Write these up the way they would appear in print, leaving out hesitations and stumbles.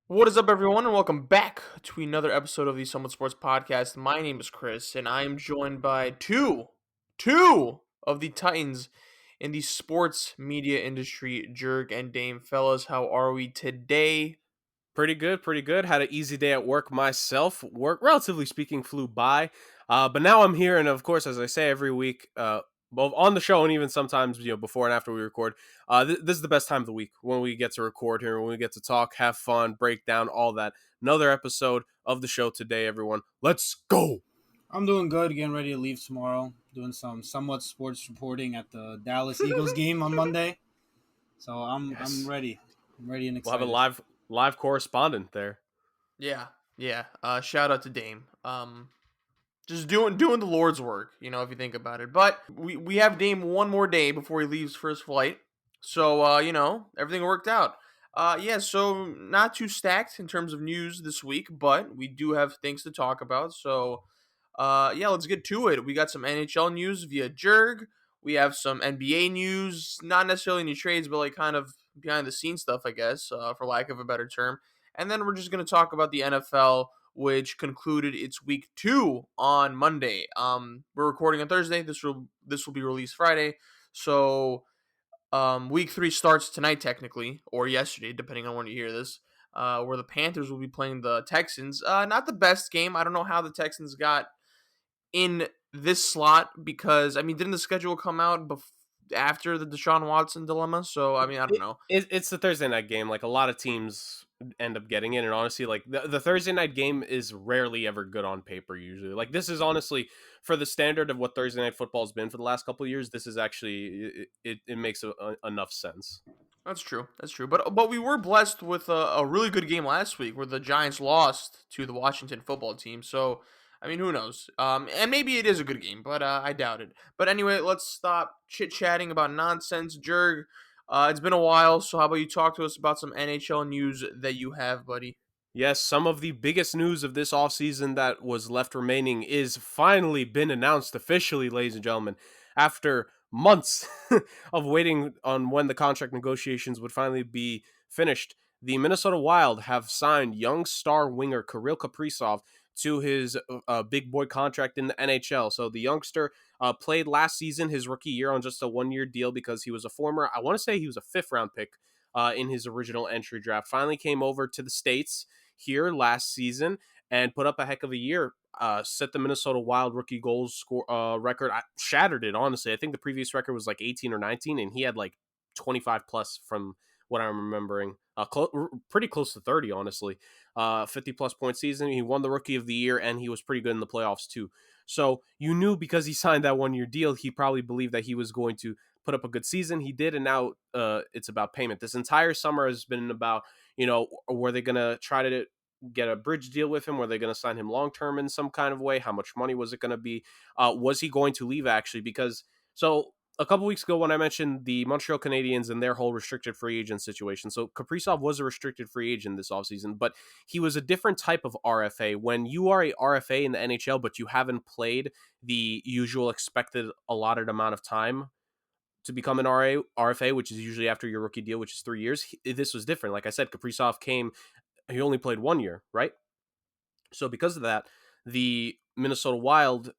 What is up, everyone, and welcome back to another episode of the Somewhat Sports Podcast. My name is Chris, and I am joined by two of the titans in the sports media industry, Jurg and Dame. Fellas, how are we today? Pretty good, pretty good. Had an easy day at work myself. Work, relatively speaking, flew by. But now I'm here, and of course, as I say every week, both on the show and even sometimes, before and after we record, this is the best time of the week when we get to record here, when we get to talk, have fun, break down all that. Another episode of the show today, everyone. Let's go. I'm doing good. Getting ready to leave tomorrow. Doing some somewhat sports reporting at the Dallas Eagles game on Monday. So I'm Yes, ready. I'm ready and we'll have a excited. live correspondent there. Yeah. Shout out to Dame. Just doing the Lord's work, if you think about it. But we have Dame one more day before he leaves for his flight, so everything worked out. Yeah, so not too stacked in terms of news this week, but we do have things to talk about. So, yeah, let's get to it. We got some NHL news via Jurg. We have some NBA news, not necessarily any trades, but like kind of behind the scenes stuff, I guess, for lack of a better term. And then we're just going to talk about the NFL, which concluded its week 2 on Monday. We're recording on Thursday. This will be released Friday. So week 3 starts tonight, technically, or yesterday, depending on when you hear this. Where the Panthers will be playing the Texans. Not the best game. I don't know how the Texans got in this slot because didn't the schedule come out after the Deshaun Watson dilemma? So I don't It, know. it's the Thursday night game. Like a lot of teams end up getting in, and honestly, like the Thursday night game is rarely ever good on paper. Usually, like this is honestly for the standard of what Thursday night football has been for the last couple of years. This is actually it makes enough sense. That's true. That's true. But we were blessed with a really good game last week where the Giants lost to the Washington football team. So who knows? And maybe it is a good game, but I doubt it. But anyway, let's stop chit chatting about nonsense. Jurg, it's been a while, so how about you talk to us about some NHL news that you have, buddy? Yes, some of the biggest news of this offseason that was left remaining is finally been announced officially, ladies and gentlemen, after months of waiting on when the contract negotiations would finally be finished. The Minnesota Wild have signed young star winger Kirill Kaprizov to his big boy contract in the NHL. So the youngster played last season, his rookie year, on just a 1 year deal because he was a former, I want to say he was a 5th round pick in his original entry draft. Finally came over to the States here last season and put up a heck of a year. Set the Minnesota Wild rookie goals score record. Shattered it, honestly. I think the previous record was like 18 or 19, and he had like 25 plus from what I'm remembering. Pretty close to 30, honestly. 50 plus point season. He won the rookie of the year, and he was pretty good in the playoffs too. So you knew because he signed that 1 year deal, he probably believed that he was going to put up a good season. He did, and now it's about payment. This entire summer has been about, were they going to try to get a bridge deal with him? Were they going to sign him long term in some kind of way? How much money was it going to be? Was he going to leave actually? Because so a couple weeks ago when I mentioned the Montreal Canadiens and their whole restricted free agent situation. So Kaprizov was a restricted free agent this offseason, but he was a different type of RFA. When you are a RFA in the NHL, but you haven't played the usual expected allotted amount of time to become an RFA, which is usually after your rookie deal, which is 3 years. This was different. Like I said, Kaprizov came, he only played 1 year, right? So because of that, the Minnesota Wild,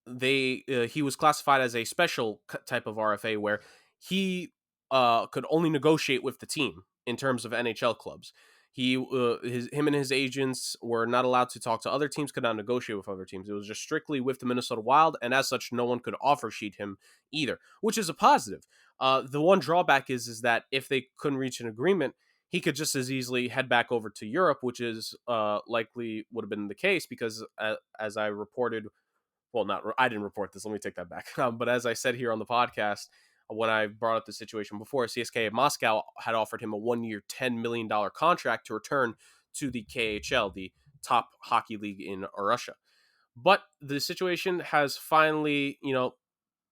he was classified as a special type of RFA where he could only negotiate with the team in terms of NHL clubs. Him and his agents were not allowed to talk to other teams, could not negotiate with other teams. It was just strictly with the Minnesota Wild, and as such, no one could offer sheet him either, which is a positive. The one drawback is that if they couldn't reach an agreement, he could just as easily head back over to Europe, which is likely would have been the case because, as I reported, well, not I didn't report this. Let me take that back. But as I said here on the podcast, when I brought up the situation before, CSKA Moscow had offered him a 1 year, $10 million contract to return to the KHL, the top hockey league in Russia. But the situation has finally,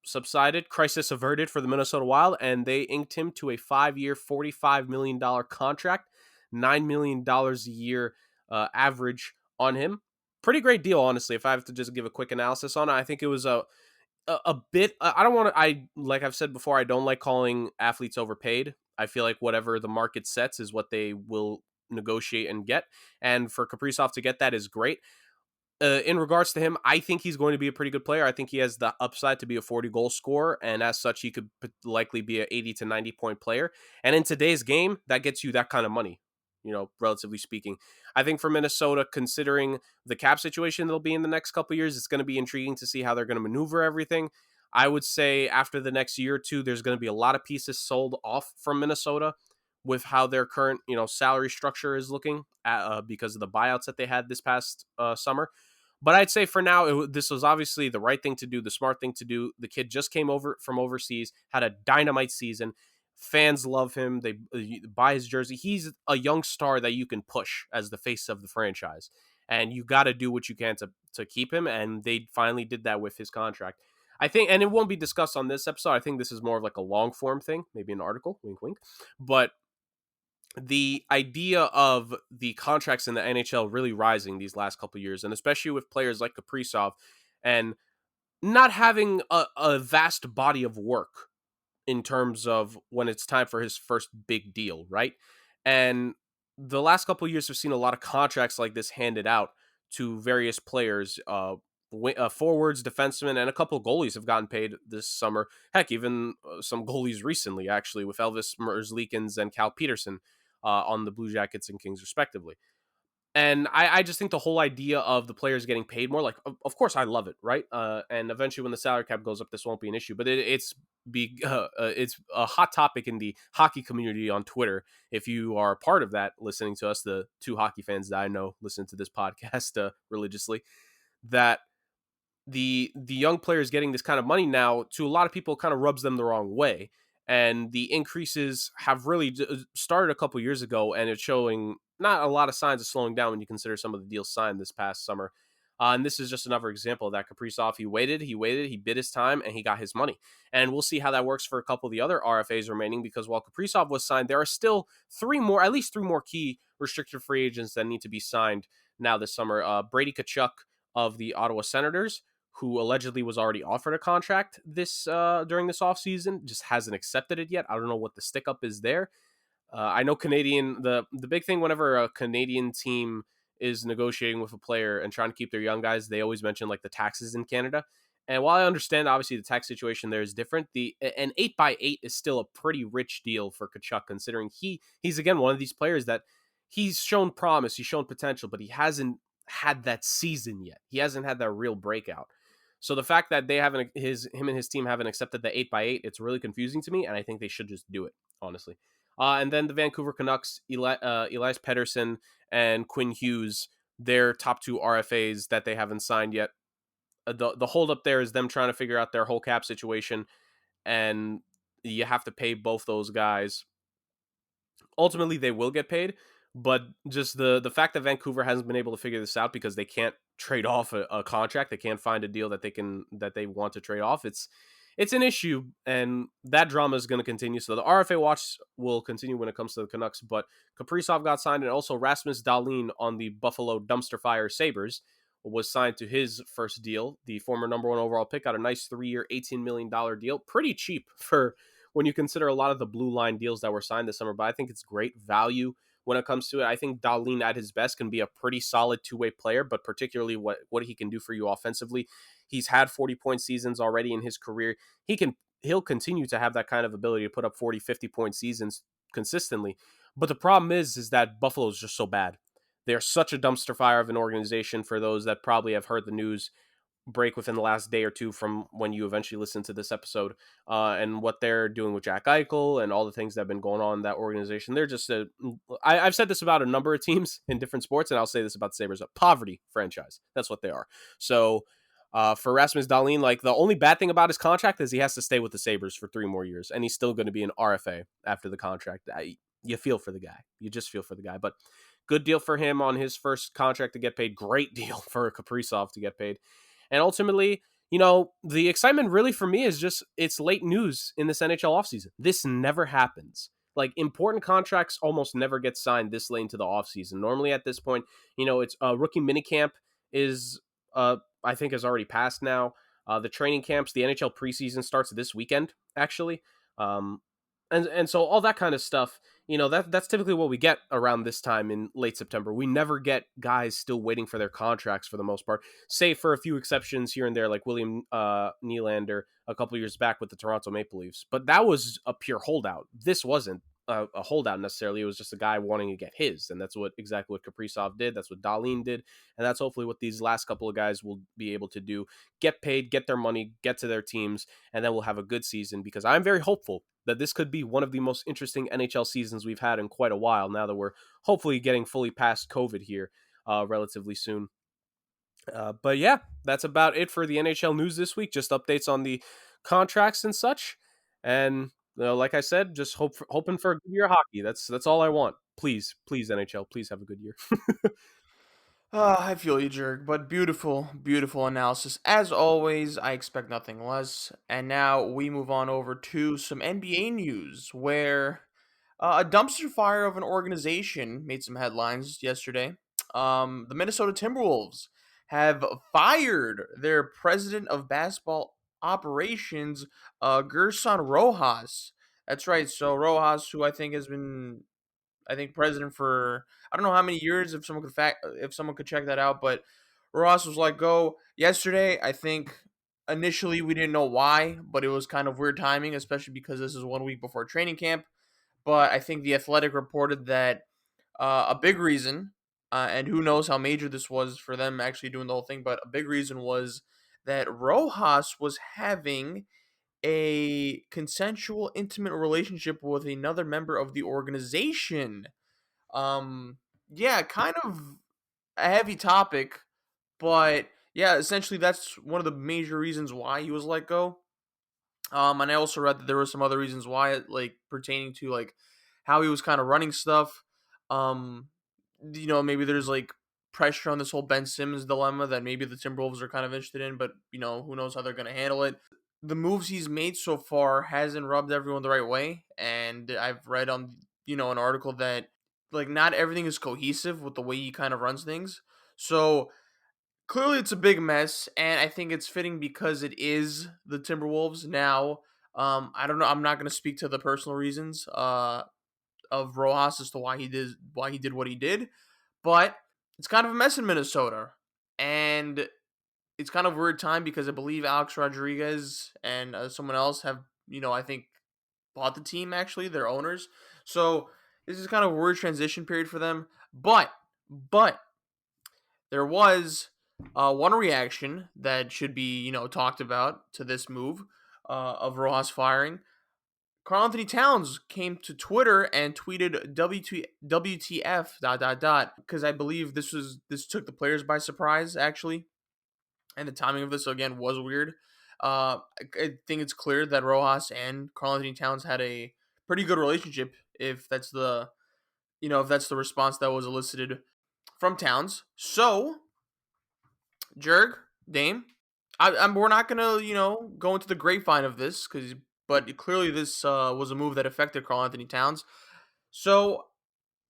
subsided, crisis averted for the Minnesota Wild, and they inked him to a 5 year, $45 million contract, $9 million a year average on him. Pretty great deal, honestly. If I have to just give a quick analysis on it, I think it was a bit. I don't want to. Like I've said before, I don't like calling athletes overpaid. I feel like whatever the market sets is what they will negotiate and get. And for Kaprizov to get that is great. In regards to him, I think he's going to be a pretty good player. I think he has the upside to be a 40-goal scorer, and as such, he could likely be an 80 to 90-point player. And in today's game, that gets you that kind of money, relatively speaking. I think for Minnesota, considering the cap situation they'll be in the next couple of years, it's going to be intriguing to see how they're going to maneuver everything. I would say after the next year or two, there's going to be a lot of pieces sold off from Minnesota with how their current, salary structure is looking because of the buyouts that they had this past summer. But I'd say for now, this was obviously the right thing to do, the smart thing to do. The kid just came over from overseas, had a dynamite season. Fans love him. They buy his jersey. He's a young star that you can push as the face of the franchise. And you got to do what you can to keep him. And they finally did that with his contract. I think, and it won't be discussed on this episode. I think this is more of like a long form thing, maybe an article, wink, wink. But the idea of the contracts in the NHL really rising these last couple of years, and especially with players like Kaprizov, and not having a vast body of work in terms of when it's time for his first big deal, right? And the last couple of years have seen a lot of contracts like this handed out to various players. Forwards, defensemen, and a couple of goalies have gotten paid this summer. Heck, even some goalies recently, actually, with Elvis Merzlikins and Cal Peterson on the Blue Jackets and Kings, respectively. And I just think the whole idea of the players getting paid more, like, of course, I love it, right? And eventually, when the salary cap goes up, this won't be an issue. But it's a hot topic in the hockey community on Twitter. If you are part of that, listening to us, the two hockey fans that I know listen to this podcast religiously, that the young players getting this kind of money now, to a lot of people, kind of rubs them the wrong way. And the increases have really started a couple years ago, and it's showing not a lot of signs of slowing down when you consider some of the deals signed this past summer. And this is just another example of that. Kaprizov, he waited, he bid his time, and he got his money. And we'll see how that works for a couple of the other RFAs remaining, because while Kaprizov was signed, there are still at least three more key restricted free agents that need to be signed now this summer. Brady Tkachuk of the Ottawa Senators, who allegedly was already offered a contract during this offseason, just hasn't accepted it yet. I don't know what the stick up is there. I know the big thing whenever a Canadian team is negotiating with a player and trying to keep their young guys, they always mention like the taxes in Canada. And while I understand obviously the tax situation there is different, an 8x8 is still a pretty rich deal for Tkachuk, considering he's again one of these players that he's shown promise, he's shown potential, but he hasn't had that season yet. He hasn't had that real breakout. So the fact that him and his team haven't accepted the 8x8, it's really confusing to me, and I think they should just do it, honestly. And then the Vancouver Canucks, Elias Pettersson and Quinn Hughes, their top two RFAs that they haven't signed yet. The holdup there is them trying to figure out their whole cap situation, and you have to pay both those guys. Ultimately, they will get paid, but just the fact that Vancouver hasn't been able to figure this out because they can't trade off a contract, they can't find a deal that they want to trade off. It's an issue, and that drama is going to continue. So the RFA watch will continue when it comes to the Canucks. But Kaprizov got signed, and also Rasmus Dahlin on the Buffalo Dumpster Fire Sabres was signed to his first deal. The former number one overall pick got a nice 3-year, $18 million deal. Pretty cheap for when you consider a lot of the blue line deals that were signed this summer, but I think it's great value when it comes to it. I think Dahlin at his best can be a pretty solid two-way player, but particularly what he can do for you offensively. He's had 40-point seasons already in his career. He'll continue to have that kind of ability to put up 40, 50-point seasons consistently. But the problem is that Buffalo is just so bad. They're such a dumpster fire of an organization. For those that probably have heard the news break within the last day or two from when you eventually listen to this episode, and what they're doing with Jack Eichel and all the things that have been going on in that organization. They're just I've said this about a number of teams in different sports, and I'll say this about the Sabres, a poverty franchise. That's what they are. So for Rasmus Dahlin, like, the only bad thing about his contract is he has to stay with the Sabres for 3 more years, and he's still going to be an RFA after the contract. You feel for the guy. You just feel for the guy. But good deal for him on his first contract to get paid. Great deal for Kaprizov to get paid. And ultimately, the excitement really for me is just it's late news in this NHL offseason. This never happens. Like, important contracts almost never get signed this late into the offseason. Normally at this point, it's rookie minicamp is, I think, has already passed now. The training camps, the NHL preseason starts this weekend, actually. And so all that kind of stuff, that's typically what we get around this time in late September. We never get guys still waiting for their contracts for the most part, save for a few exceptions here and there, like William Nylander a couple years back with the Toronto Maple Leafs. But that was a pure holdout. This wasn't a holdout necessarily. It was just a guy wanting to get his, and that's exactly what Kaprizov did. That's what Dahlin did, and that's hopefully what these last couple of guys will be able to do: get paid, get their money, get to their teams, and then we'll have a good season. Because I'm very hopeful that this could be one of the most interesting NHL seasons we've had in quite a while. Now that we're hopefully getting fully past COVID here relatively soon. But yeah, that's about it for the NHL news this week. Just updates on the contracts and such. And like I said, just hoping for a good year of hockey. That's all I want. Please, NHL, please have a good year. I feel you, Jurg, but beautiful, beautiful analysis. As always, I expect nothing less. And now we move on over to some NBA news, where a dumpster fire of an organization made some headlines yesterday. The Minnesota Timberwolves have fired their president of basketball operations, Gerson Rojas. That's right. So Rojas, who I think has been, president for I don't know how many years. If someone could check that out, but Rojas was let go yesterday. I think initially we didn't know why, but it was kind of weird timing, especially because this is 1 week before training camp. But I think the Athletic reported that a big reason, and who knows how major this was for them actually doing the whole thing, but a big reason was that Rojas was having a consensual, intimate relationship with another member of the organization. Yeah, kind of a heavy topic, but yeah, essentially that's one of the major reasons why he was let go. And I also read that there were some other reasons why, like pertaining to like how he was kind of running stuff. Um, maybe there's like pressure on this whole Ben Simmons dilemma that maybe the Timberwolves are kind of interested in, but who knows how they're going to handle it. The moves he's made so far hasn't rubbed everyone the right way, and I've read on an article that like not everything is cohesive with the way he kind of runs things. So clearly it's a big mess, and I think it's fitting because it is the Timberwolves now. I don't know. I'm not going to speak to the personal reasons of Rojas as to why he did what he did, but it's kind of a mess in Minnesota, and it's kind of a weird time because I believe Alex Rodriguez and someone else have I think bought the team, actually, their owners. So this is kind of a weird transition period for them, but there was one reaction that should be, talked about to this move of Rojas firing. Karl-Anthony Towns came to Twitter and tweeted WTF dot dot dot, because I believe this took the players by surprise, actually, and the timing of this again was weird. I think it's clear that Rojas and Karl-Anthony Towns had a pretty good relationship, if that's the response that was elicited from Towns. So Jurg, Dame, we're not gonna go into the grapevine of this, but clearly this was a move that affected Karl-Anthony Towns. So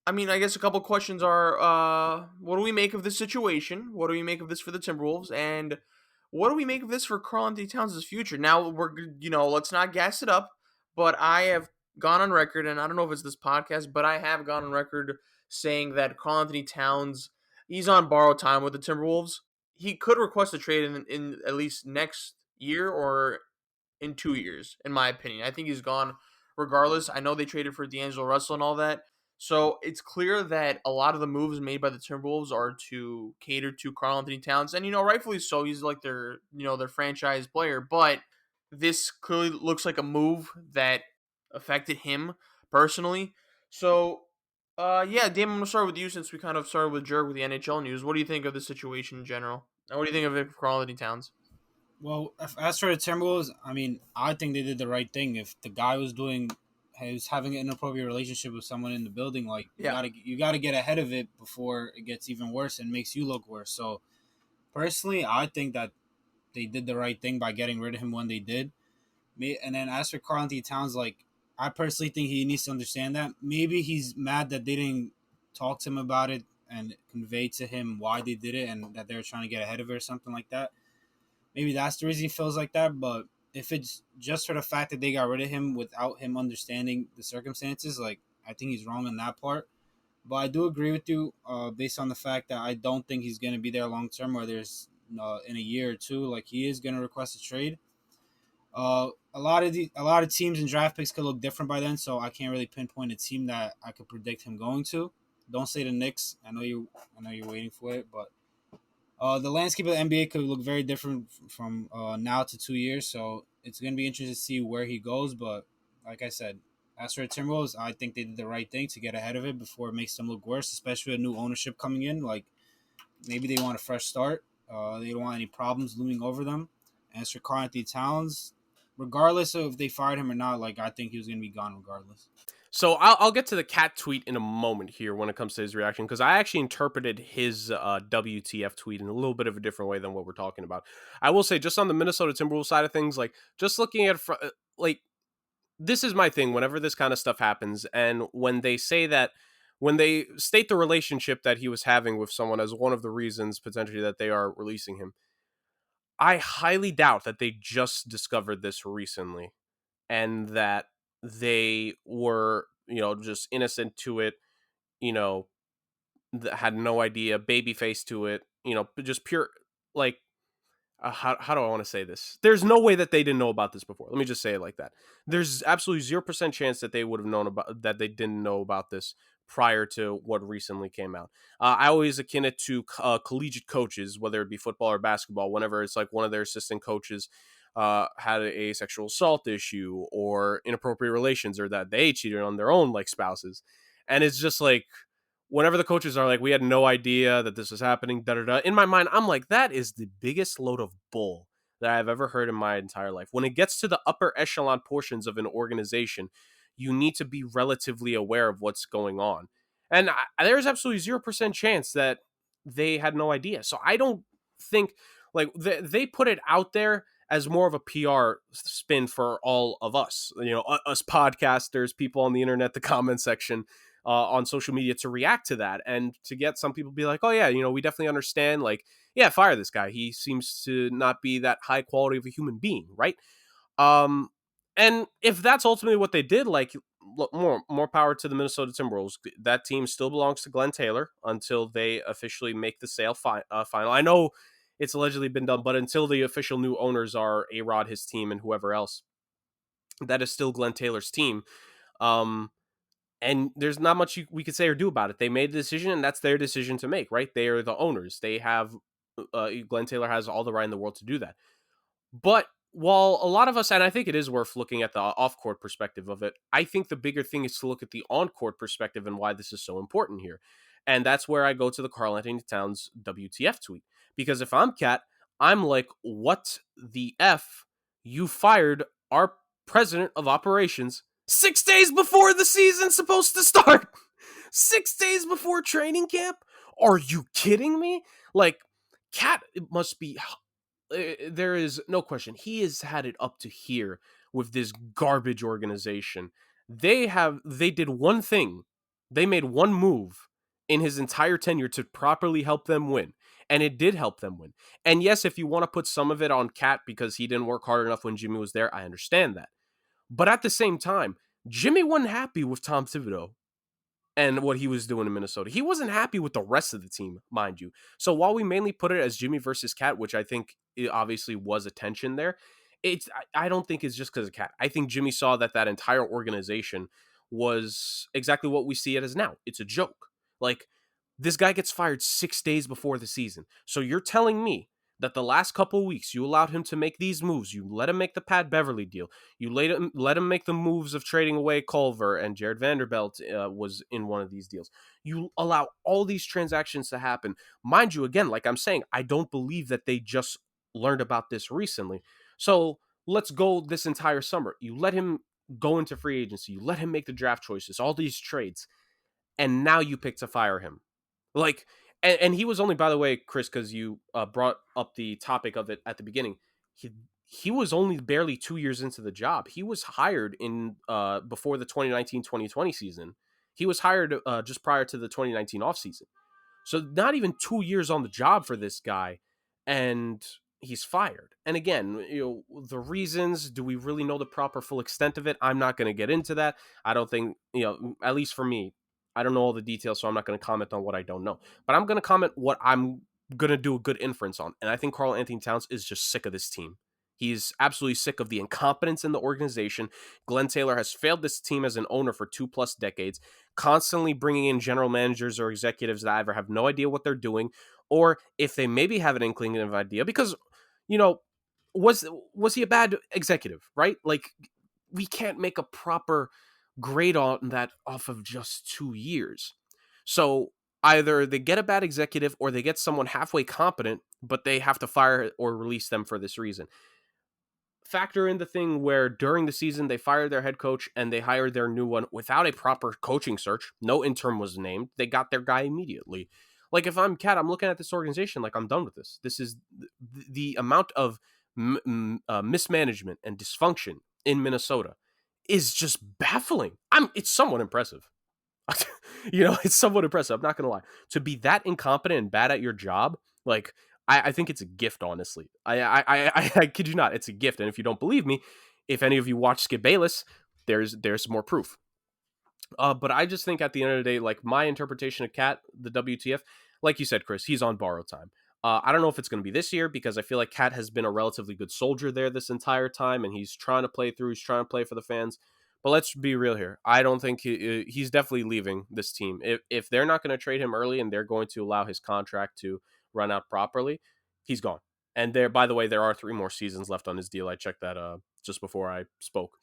I mean, I guess a couple questions are: what do we make of this situation? What do we make of this for the Timberwolves? And what do we make of this for Karl-Anthony Towns' future? Now let's not gas it up, but I have gone on record, and I don't know if it's this podcast, but I have gone on record saying that Karl-Anthony Towns, he's on borrowed time with the Timberwolves. He could request a trade in at least next year or in 2 years, in my opinion. I think he's gone regardless. I know they traded for D'Angelo Russell and all that. So it's clear that a lot of the moves made by the Timberwolves are to cater to Karl-Anthony Towns. And, rightfully so. He's like their franchise player. But this clearly looks like a move that affected him personally. So, yeah, Damon, I'm going to start with you since we kind of started with Jurg with the NHL news. What do you think of the situation in general? And what do you think of it for Karl-Anthony Towns? Well, as for the Timberwolves, I mean, I think they did the right thing. If the guy was having an inappropriate relationship with someone in the building, like Yeah. you gotta get ahead of it before it gets even worse and makes you look worse. So personally, I think that they did the right thing by getting rid of him when they did. And then as for Karl-Anthony Towns, like I personally think he needs to understand that maybe he's mad that they didn't talk to him about it and convey to him why they did it and that they were trying to get ahead of it or something like that. Maybe that's the reason he feels like that. But if it's just for the fact that they got rid of him without him understanding the circumstances, like I think he's wrong on that part. But I do agree with you, based on the fact that I don't think he's going to be there long term, or there's in a year or two. Like he is going to request a trade. A lot of teams and draft picks could look different by then, so I can't really pinpoint a team that I could predict him going to. Don't say the Knicks. I know you're waiting for it, but the landscape of the NBA could look very different from now to 2 years. So it's going to be interesting to see where he goes. But like I said, as for the Timberwolves, I think they did the right thing to get ahead of it before it makes them look worse, especially with new ownership coming in. Like maybe they want a fresh start. They don't want any problems looming over them. As for Karl-Anthony Towns, regardless of if they fired him or not, like I think he was going to be gone regardless. So I'll get to the cat tweet in a moment here when it comes to his reaction, because I actually interpreted his WTF tweet in a little bit of a different way than what we're talking about. I will say, just on the Minnesota Timberwolves side of things, like just looking at like this is my thing whenever this kind of stuff happens, and when they say that, when they state the relationship that he was having with someone as one of the reasons potentially that they are releasing him, I highly doubt that they just discovered this recently and that they were, just innocent to it, you know, had no idea, baby face to it, just pure, like, how do I want to say this? There's no way that they didn't know about this before. Let me just say it like that. There's absolutely 0% chance that they would have known about that. They didn't know about this prior to what recently came out. I always akin it to collegiate coaches, whether it be football or basketball. Whenever it's like one of their assistant coaches had a sexual assault issue or inappropriate relations, or that they cheated on their own like spouses, and it's just like, whenever the coaches are like, we had no idea that this was happening, da da da. In my mind, I'm like, that is the biggest load of bull that I've ever heard in my entire life. When it gets to the upper echelon portions of an organization, you need to be relatively aware of what's going on. And there's absolutely 0% chance that they had no idea. So I don't think, like, they put it out there as more of a PR spin for all of us, us podcasters, people on the internet, the comment section, on social media, to react to that and to get some people to be like, oh yeah, we definitely understand, like, yeah, fire this guy. He seems to not be that high quality of a human being, right? Um, and if that's ultimately what they did, like, look, more power to the Minnesota Timberwolves. That team still belongs to Glenn Taylor until they officially make the sale final. I know it's allegedly been done, but until the official new owners are A-Rod, his team, and whoever else, that is still Glenn Taylor's team. And there's not much we could say or do about it. They made the decision, and that's their decision to make, right? They are the owners. They have, Glenn Taylor has all the right in the world to do that. But while a lot of us, and I think it is worth looking at the off-court perspective of it, I think the bigger thing is to look at the on-court perspective and why this is so important here. And that's where I go to the Karl-Anthony Towns WTF tweet. Because if I'm Cat, I'm like, what the F? You fired our president of operations 6 days before the season's supposed to start. 6 days before training camp? Are you kidding me? Like, Cat, it must be, there is no question. He has had it up to here with this garbage organization. They did one thing. They made one move in his entire tenure to properly help them win. And it did help them win. And yes, if you want to put some of it on Cat because he didn't work hard enough when Jimmy was there, I understand that. But at the same time, Jimmy wasn't happy with Tom Thibodeau and what he was doing in Minnesota. He wasn't happy with the rest of the team, mind you. So while we mainly put it as Jimmy versus Cat, which I think it obviously was a tension there, I don't think it's just because of Cat. I think Jimmy saw that entire organization was exactly what we see it as now. It's a joke. Like, this guy gets fired 6 days before the season. So you're telling me that the last couple weeks you allowed him to make these moves. You let him make the Pat Beverly deal. You let him make the moves of trading away Culver, and Jared Vanderbilt was in one of these deals. You allow all these transactions to happen. Mind you, again, like I'm saying, I don't believe that they just learned about this recently. So let's go this entire summer. You let him go into free agency. You let him make the draft choices, all these trades, and now you pick to fire him. Like, and he was only, by the way, Chris, because you brought up the topic of it at the beginning, he was only barely 2 years into the job. He was hired in before the 2019-2020 season. He was hired just prior to the 2019 offseason. So not even 2 years on the job for this guy. And he's fired. And again, the reasons, do we really know the proper full extent of it? I'm not going to get into that. I don't think, at least for me, I don't know all the details, so I'm not going to comment on what I don't know. But I'm going to comment what I'm going to do a good inference on. And I think Karl-Anthony Towns is just sick of this team. He's absolutely sick of the incompetence in the organization. Glenn Taylor has failed this team as an owner for 2+ decades, constantly bringing in general managers or executives that either have no idea what they're doing, or if they maybe have an inkling of idea, because was he a bad executive, right? Like, we can't make a proper grade on that off of just 2 years. So either they get a bad executive or they get someone halfway competent, but they have to fire or release them for this reason. Factor in the thing where during the season they fired their head coach and they hired their new one without a proper coaching search. No interim was named. They got their guy immediately. Like, if I'm Cat, I'm looking at this organization like, I'm done with this. This is the amount of mismanagement and dysfunction in Minnesota is just baffling. It's somewhat impressive. It's somewhat impressive. I'm not gonna lie. To be that incompetent and bad at your job, like, I think it's a gift, honestly. I kid you not, it's a gift. And if you don't believe me, if any of you watch Skip Bayless, there's more proof. But I just think at the end of the day, like, my interpretation of Cat, the WTF, like you said, Chris, he's on borrowed time. I don't know if it's going to be this year, because I feel like Cat has been a relatively good soldier there this entire time, and he's trying to play through. He's trying to play for the fans. But let's be real here. I don't think he's definitely leaving this team. If they're not going to trade him early and they're going to allow his contract to run out properly, he's gone. And by the way, there are 3 more seasons left on his deal. I checked that just before I spoke.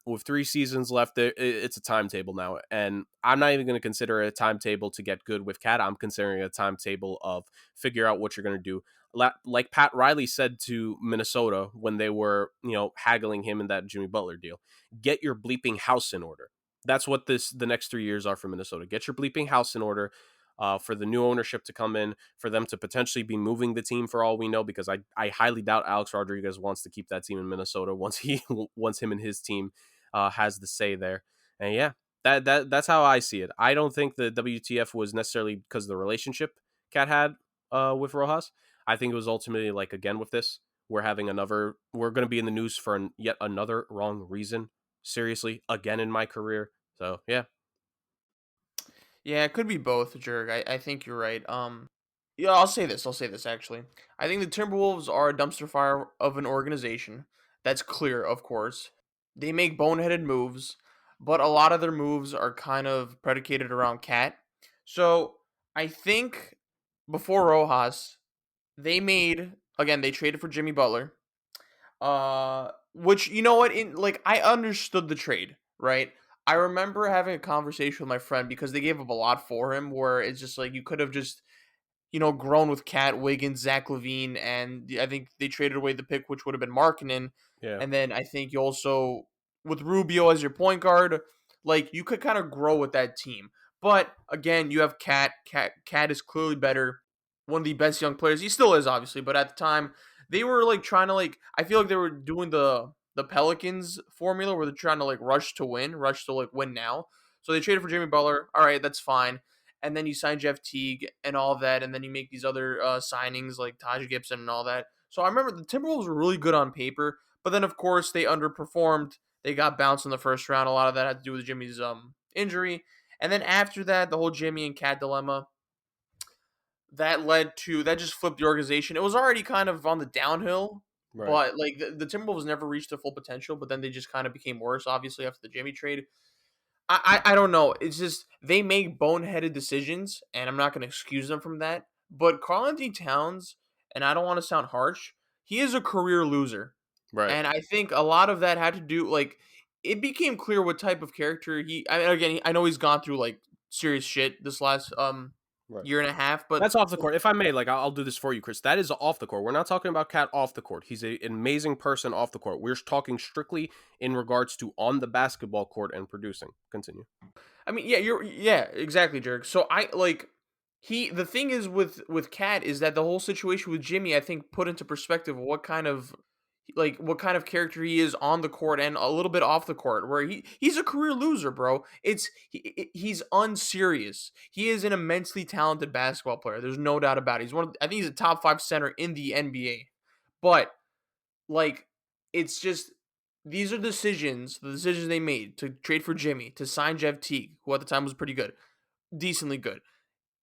With 3 seasons left, it's a timetable now, and I'm not even going to consider it a timetable to get good with Cat. I'm considering a timetable of figure out what you're going to do. Like Pat Riley said to Minnesota when they were, haggling him in that Jimmy Butler deal, get your bleeping house in order. That's what the next 3 years are for Minnesota. Get your bleeping house in order. For the new ownership to come in, for them to potentially be moving the team for all we know, because I highly doubt Alex Rodriguez wants to keep that team in Minnesota once him and his team has the say there. And yeah, that's how I see it. I don't think the WTF was necessarily because of the relationship Cat had with Rojas. I think it was ultimately, like, again, with this, we're going to be in the news for yet another wrong reason. Seriously, again in my career. So yeah. Yeah, it could be both, Jurg. I think you're right. Yeah, I'll say this. Actually, I think the Timberwolves are a dumpster fire of an organization. That's clear, of course. They make boneheaded moves, but a lot of their moves are kind of predicated around Cat. So I think before Rojas, they traded for Jimmy Butler. Which, you know what, I understood the trade, right? I remember having a conversation with my friend because they gave up a lot for him, where it's just like you could have just, grown with Cat, Wiggins, Zach LaVine, and I think they traded away the pick, which would have been Markkinen. Yeah. And then I think you also, with Rubio as your point guard, like, you could kind of grow with that team. But again, you have Cat. Cat is clearly better, one of the best young players. He still is, obviously, but at the time they were like trying to, like, I feel like they were doing the Pelicans formula where they're trying to, like, rush to win now. So they traded for Jimmy Butler. All right, that's fine. And then you sign Jeff Teague and all of that, and then you make these other signings like Taj Gibson and all that. So I remember the Timberwolves were really good on paper, but then of course they underperformed. They got bounced in the first round. A lot of that had to do with Jimmy's injury. And then after that, the whole Jimmy and Cat dilemma, that just flipped the organization. It was already kind of on the downhill, Right. but like the Timberwolves never reached their full potential, but then they just kind of became worse, obviously, after the Jimmy trade. I don't know. It's just they make boneheaded decisions, and I'm not going to excuse them from that. But Karl-Anthony Towns, and I don't want to sound harsh, he is a career loser. Right. And I think a lot of that had to do, like, it became clear what type of character I know he's gone through, like, serious shit this last Right. year and a half, but That's off the court. If I may, like, I'll do this for you, Chris. That is off the court. We're not talking about Cat off the court. He's an amazing person off the court. We're talking strictly in regards to on the basketball court and producing. Continue. I mean, yeah, exactly, Jurg. So the thing is with Cat is that the whole situation with Jimmy, I think, put into perspective what kind of like what kind of character he is on the court and a little bit off the court, where he's a career loser, bro. He's unserious. He is an immensely talented basketball player. There's no doubt about it. I think he's a top 5 center in the NBA. But like, it's just, these are the decisions they made to trade for Jimmy, to sign Jeff Teague, who at the time was pretty good, decently good.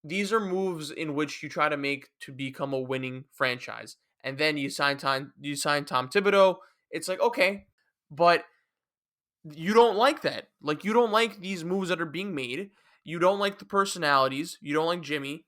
These are moves in which you try to make to become a winning franchise. And then you sign Tom Thibodeau. It's like, okay, but you don't like that. Like, you don't like these moves that are being made. You don't like the personalities. You don't like Jimmy.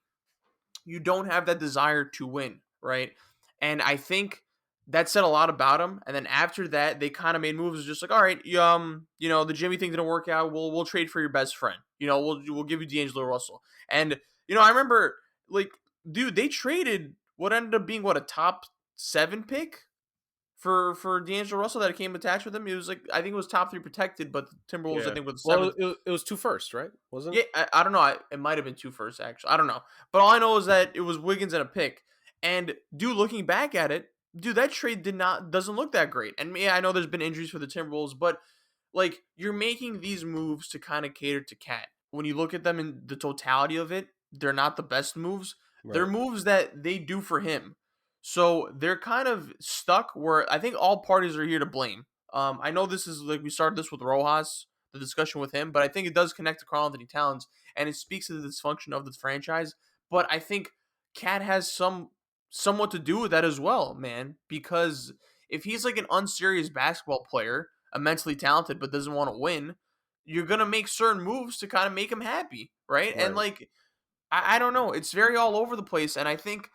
You don't have that desire to win, right? And I think that said a lot about him. And then after that, they kind of made moves just like, all right, the Jimmy thing didn't work out. We'll trade for your best friend. We'll give you D'Angelo Russell. And I remember, like, dude, they traded what ended up being a top 7 pick for D'Angelo Russell that came attached with him. It was like, I think it was top 3 protected, but the Timberwolves, I think, was the 7th. Well, it was 2 firsts, right? Wasn't Yeah, it? I don't know. It might have been 2 firsts, actually. I don't know. But all I know is that it was Wiggins and a pick. And dude, looking back at it, dude, that trade doesn't look that great. And yeah, I know there's been injuries for the Timberwolves, but like, you're making these moves to kind of cater to Cat. When you look at them in the totality of it, they're not the best moves. Right. They're moves that they do for him. So they're kind of stuck where I think all parties are here to blame. I know this is like, we started this with Rojas, the discussion with him, but I think it does connect to Karl-Anthony Towns, and it speaks to the dysfunction of this franchise. But I think Cat has somewhat to do with that as well, man, because if he's like an unserious basketball player, immensely talented, but doesn't want to win, you're going to make certain moves to kind of make him happy, right? And like, I don't know. It's very all over the place. And I think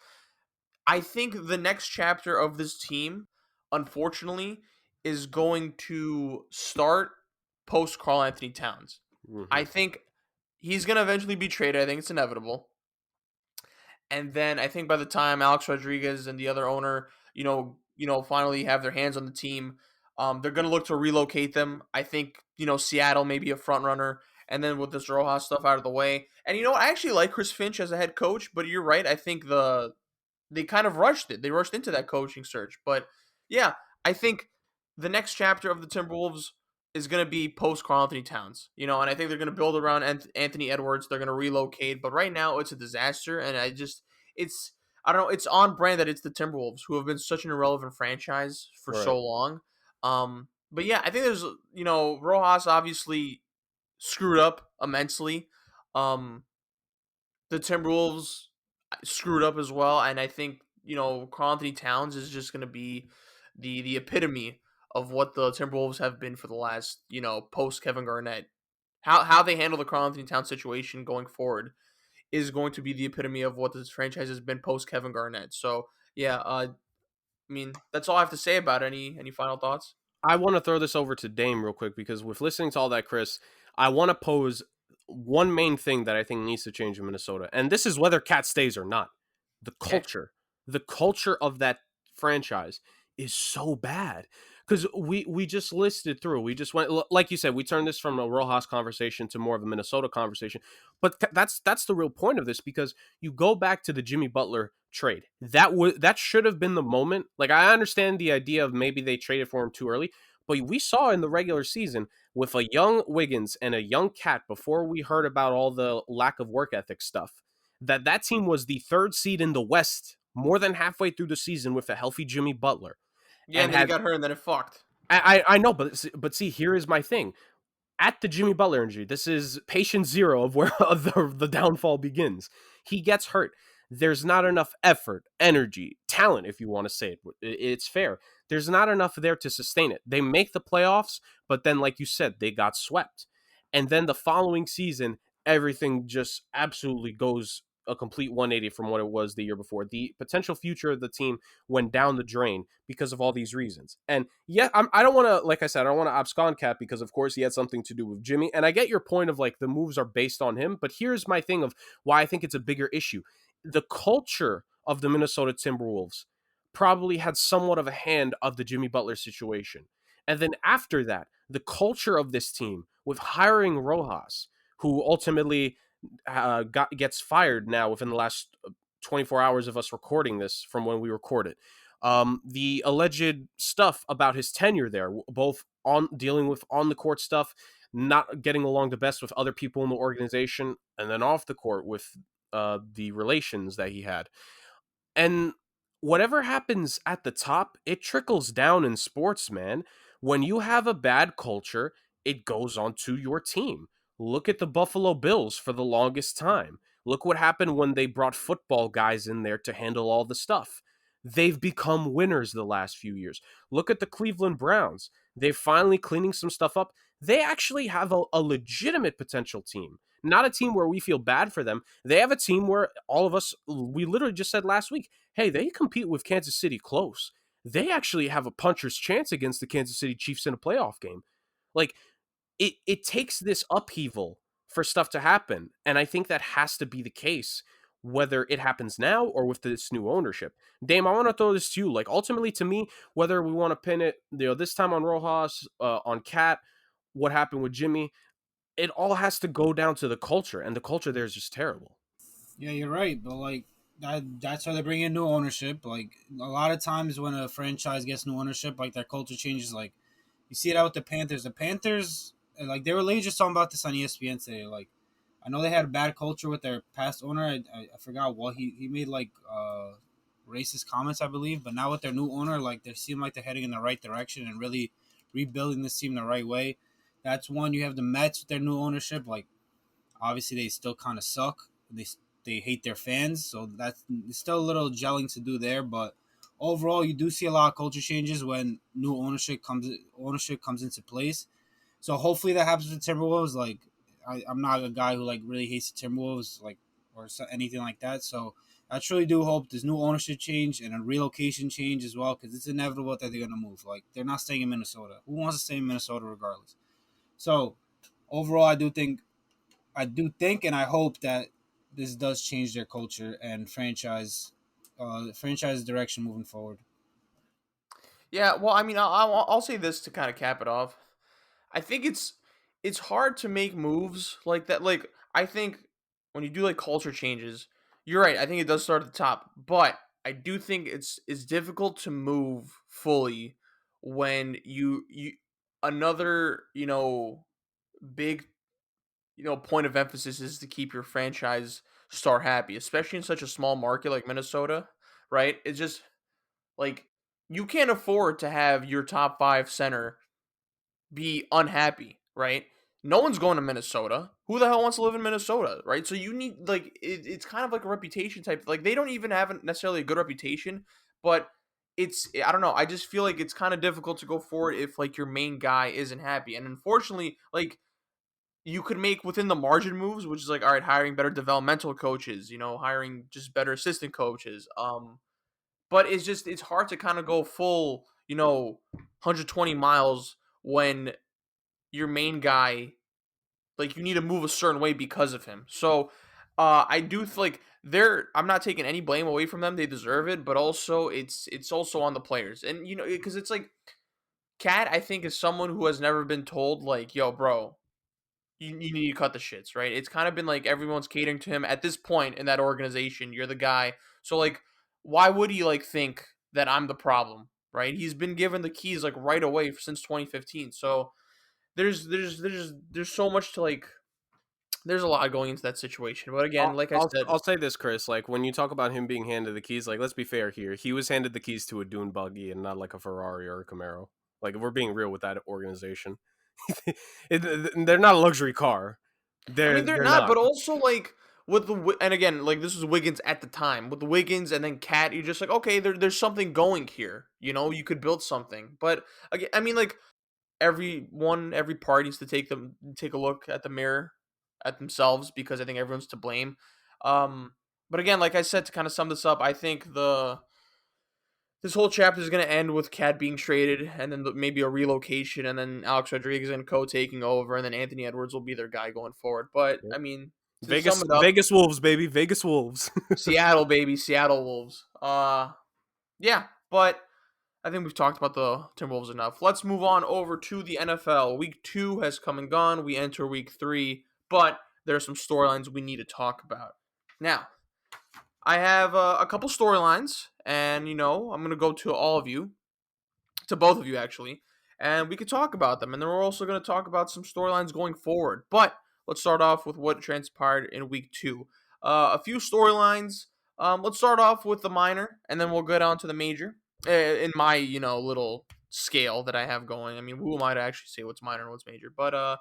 the next chapter of this team, unfortunately, is going to start post Karl-Anthony Towns. Mm-hmm. I think he's going to eventually be traded. I think it's inevitable. And then I think by the time Alex Rodriguez and the other owner, finally have their hands on the team, they're going to look to relocate them. I think, Seattle may be a front runner. And then with this Rojas stuff out of the way. And I actually like Chris Finch as a head coach, but you're right. I think they kind of rushed it. They rushed into that coaching search. But yeah, I think the next chapter of the Timberwolves is going to be post Karl-Anthony Towns, and I think they're going to build around Anthony Edwards. They're going to relocate, but right now it's a disaster. And I don't know, it's on brand that it's the Timberwolves, who have been such an irrelevant franchise for so long. But yeah, I think there's, Rojas obviously screwed up immensely. The Timberwolves screwed up as well, and I think Karl-Anthony Towns is just going to be the epitome of what the Timberwolves have been for the last post Kevin Garnett. How they handle the Karl-Anthony Towns situation going forward is going to be the epitome of what this franchise has been post Kevin Garnett. So yeah, I mean, that's all I have to say about it. Any final thoughts? I want to throw this over to Dame real quick, because with listening to all that, Chris, I want to pose one main thing that I think needs to change in Minnesota. And this is whether Cat stays or not. The culture. The culture of that franchise is so bad. Because we just listed through. We just went, like you said, we turned this from a Rojas conversation to more of a Minnesota conversation. But that's the real point of this, because you go back to the Jimmy Butler trade. That should have been the moment. Like, I understand the idea of maybe they traded for him too early, but we saw in the regular season with a young Wiggins and a young Cat, before we heard about all the lack of work ethic stuff, that team was the 3rd seed in the West more than halfway through the season with a healthy Jimmy Butler. Yeah, and then he got hurt, and then it fucked. I know, but see, here is my thing. At the Jimmy Butler injury, this is patient 0 of where the downfall begins. He gets hurt. There's not enough effort, energy, talent, if you want to say it. It's fair. There's not enough there to sustain it. They make the playoffs, but then, like you said, they got swept. And then the following season, everything just absolutely goes a complete 180 from what it was the year before. The potential future of the team went down the drain because of all these reasons. And yeah, I don't want to, like I said, I don't want to abscond Cat, because of course he had something to do with Jimmy. And I get your point of like the moves are based on him, but here's my thing of why I think it's a bigger issue. The culture of the Minnesota Timberwolves probably had somewhat of a hand of the Jimmy Butler situation. And then after that, the culture of this team with hiring Rojas, who ultimately gets fired now within the last 24 hours of us recording this from when we recorded. The alleged stuff about his tenure there, both on dealing with on the court stuff, not getting along the best with other people in the organization, and then off the court with the relations that he had. And whatever happens at the top, it trickles down in sports, man. When you have a bad culture, it goes onto your team. Look at the Buffalo Bills for the longest time. Look what happened when they brought football guys in there to handle all the stuff. They've become winners the last few years. Look at the Cleveland Browns. They're finally cleaning some stuff up. They actually have a legitimate potential team. Not a team where we feel bad for them. They have a team where all of us, we literally just said last week, hey, they compete with Kansas City close. They actually have a puncher's chance against the Kansas City Chiefs in a playoff game. Like, it takes this upheaval for stuff to happen. And I think that has to be the case, whether it happens now or with this new ownership. Dame, I want to throw this to you. Like, ultimately, to me, whether we want to pin it, this time on Rojas, on Cat, what happened with Jimmy, it all has to go down to the culture, and the culture there is just terrible. Yeah, you're right, but like that's why they bring in new ownership. Like a lot of times when a franchise gets new ownership, like their culture changes. Like you see it out with the Panthers. The Panthers, like they were literally just talking about this on ESPN today. Like I know they had a bad culture with their past owner. I forgot what he made like racist comments, I believe. But now with their new owner, like they seem like they're heading in the right direction and really rebuilding this team the right way. That's one. You have the Mets with their new ownership. Like obviously they still kind of suck. They hate their fans, so that's still a little gelling to do there. But overall, you do see a lot of culture changes when new ownership comes into place. So hopefully that happens with Timberwolves. Like I'm not a guy who like really hates the Timberwolves, like or anything like that. So I truly do hope there's new ownership change and a relocation change as well, because it's inevitable that they're gonna move. Like they're not staying in Minnesota. Who wants to stay in Minnesota regardless? So overall, I do think, and I hope that this does change their culture and franchise direction moving forward. Yeah, well, I mean, I'll say this to kind of cap it off. I think it's hard to make moves like that. Like I think when you do like culture changes, you're right. I think it does start at the top, but I do think it's difficult to move fully when you another big point of emphasis is to keep your franchise star happy, especially in such a small market like Minnesota, right? It's just like you can't afford to have your top 5 center be unhappy, right? No one's going to Minnesota. Who the hell wants to live in Minnesota, right? So you need like it's kind of like a reputation type. Like they don't even have necessarily a good reputation, but I don't know. I just feel like it's kind of difficult to go forward if like your main guy isn't happy. And unfortunately, like you could make within the margin moves, which is like all right, hiring better developmental coaches, hiring just better assistant coaches. But it's hard to kind of go full, 120 miles when your main guy, like you need to move a certain way because of him. So I do like I'm not taking any blame away from them. They deserve it, but also it's also on the players. And because it's like Cat, I think, is someone who has never been told like, yo, bro, you need to cut the shits, right? It's kind of been like everyone's catering to him at this point in that organization. You're the guy. So like why would he like think that I'm the problem, right? He's been given the keys like right away since 2015. So there's so much to like. There's a lot going into that situation, but again, like I said, I'll say this, Chris. Like when you talk about him being handed the keys, like let's be fair here. He was handed the keys to a dune buggy and not like a Ferrari or a Camaro. Like if we're being real with that organization, they're not a luxury car. I They're mean they're they're not, not. but also like with and again, like this was Wiggins at the time with the Wiggins and then Cat. You're just like, okay, there's something going here. You could build something, but again, I mean like every party needs to take a look at the mirror at themselves because I think everyone's to blame. But again, like I said, to kind of sum this up, I think this whole chapter is going to end with Cat being traded, and then maybe a relocation, and then Alex Rodriguez and Co taking over, and then Anthony Edwards will be their guy going forward. But I mean, to Vegas, sum it up, Vegas Wolves, baby, Vegas Wolves. Seattle baby, Seattle Wolves. Yeah, but I think we've talked about the Timberwolves enough. Let's move on over to the NFL. Week 2 has come and gone. We enter week 3, but there are some storylines we need to talk about. Now, I have a couple storylines, and I'm gonna go to all of you, to both of you actually, and we could talk about them. And then we're also gonna talk about some storylines going forward. But let's start off with what transpired in week 2. A few storylines. Let's start off with the minor, and then we'll go down to the major. In my little scale that I have going. I mean, who am I to actually say what's minor and what's major? But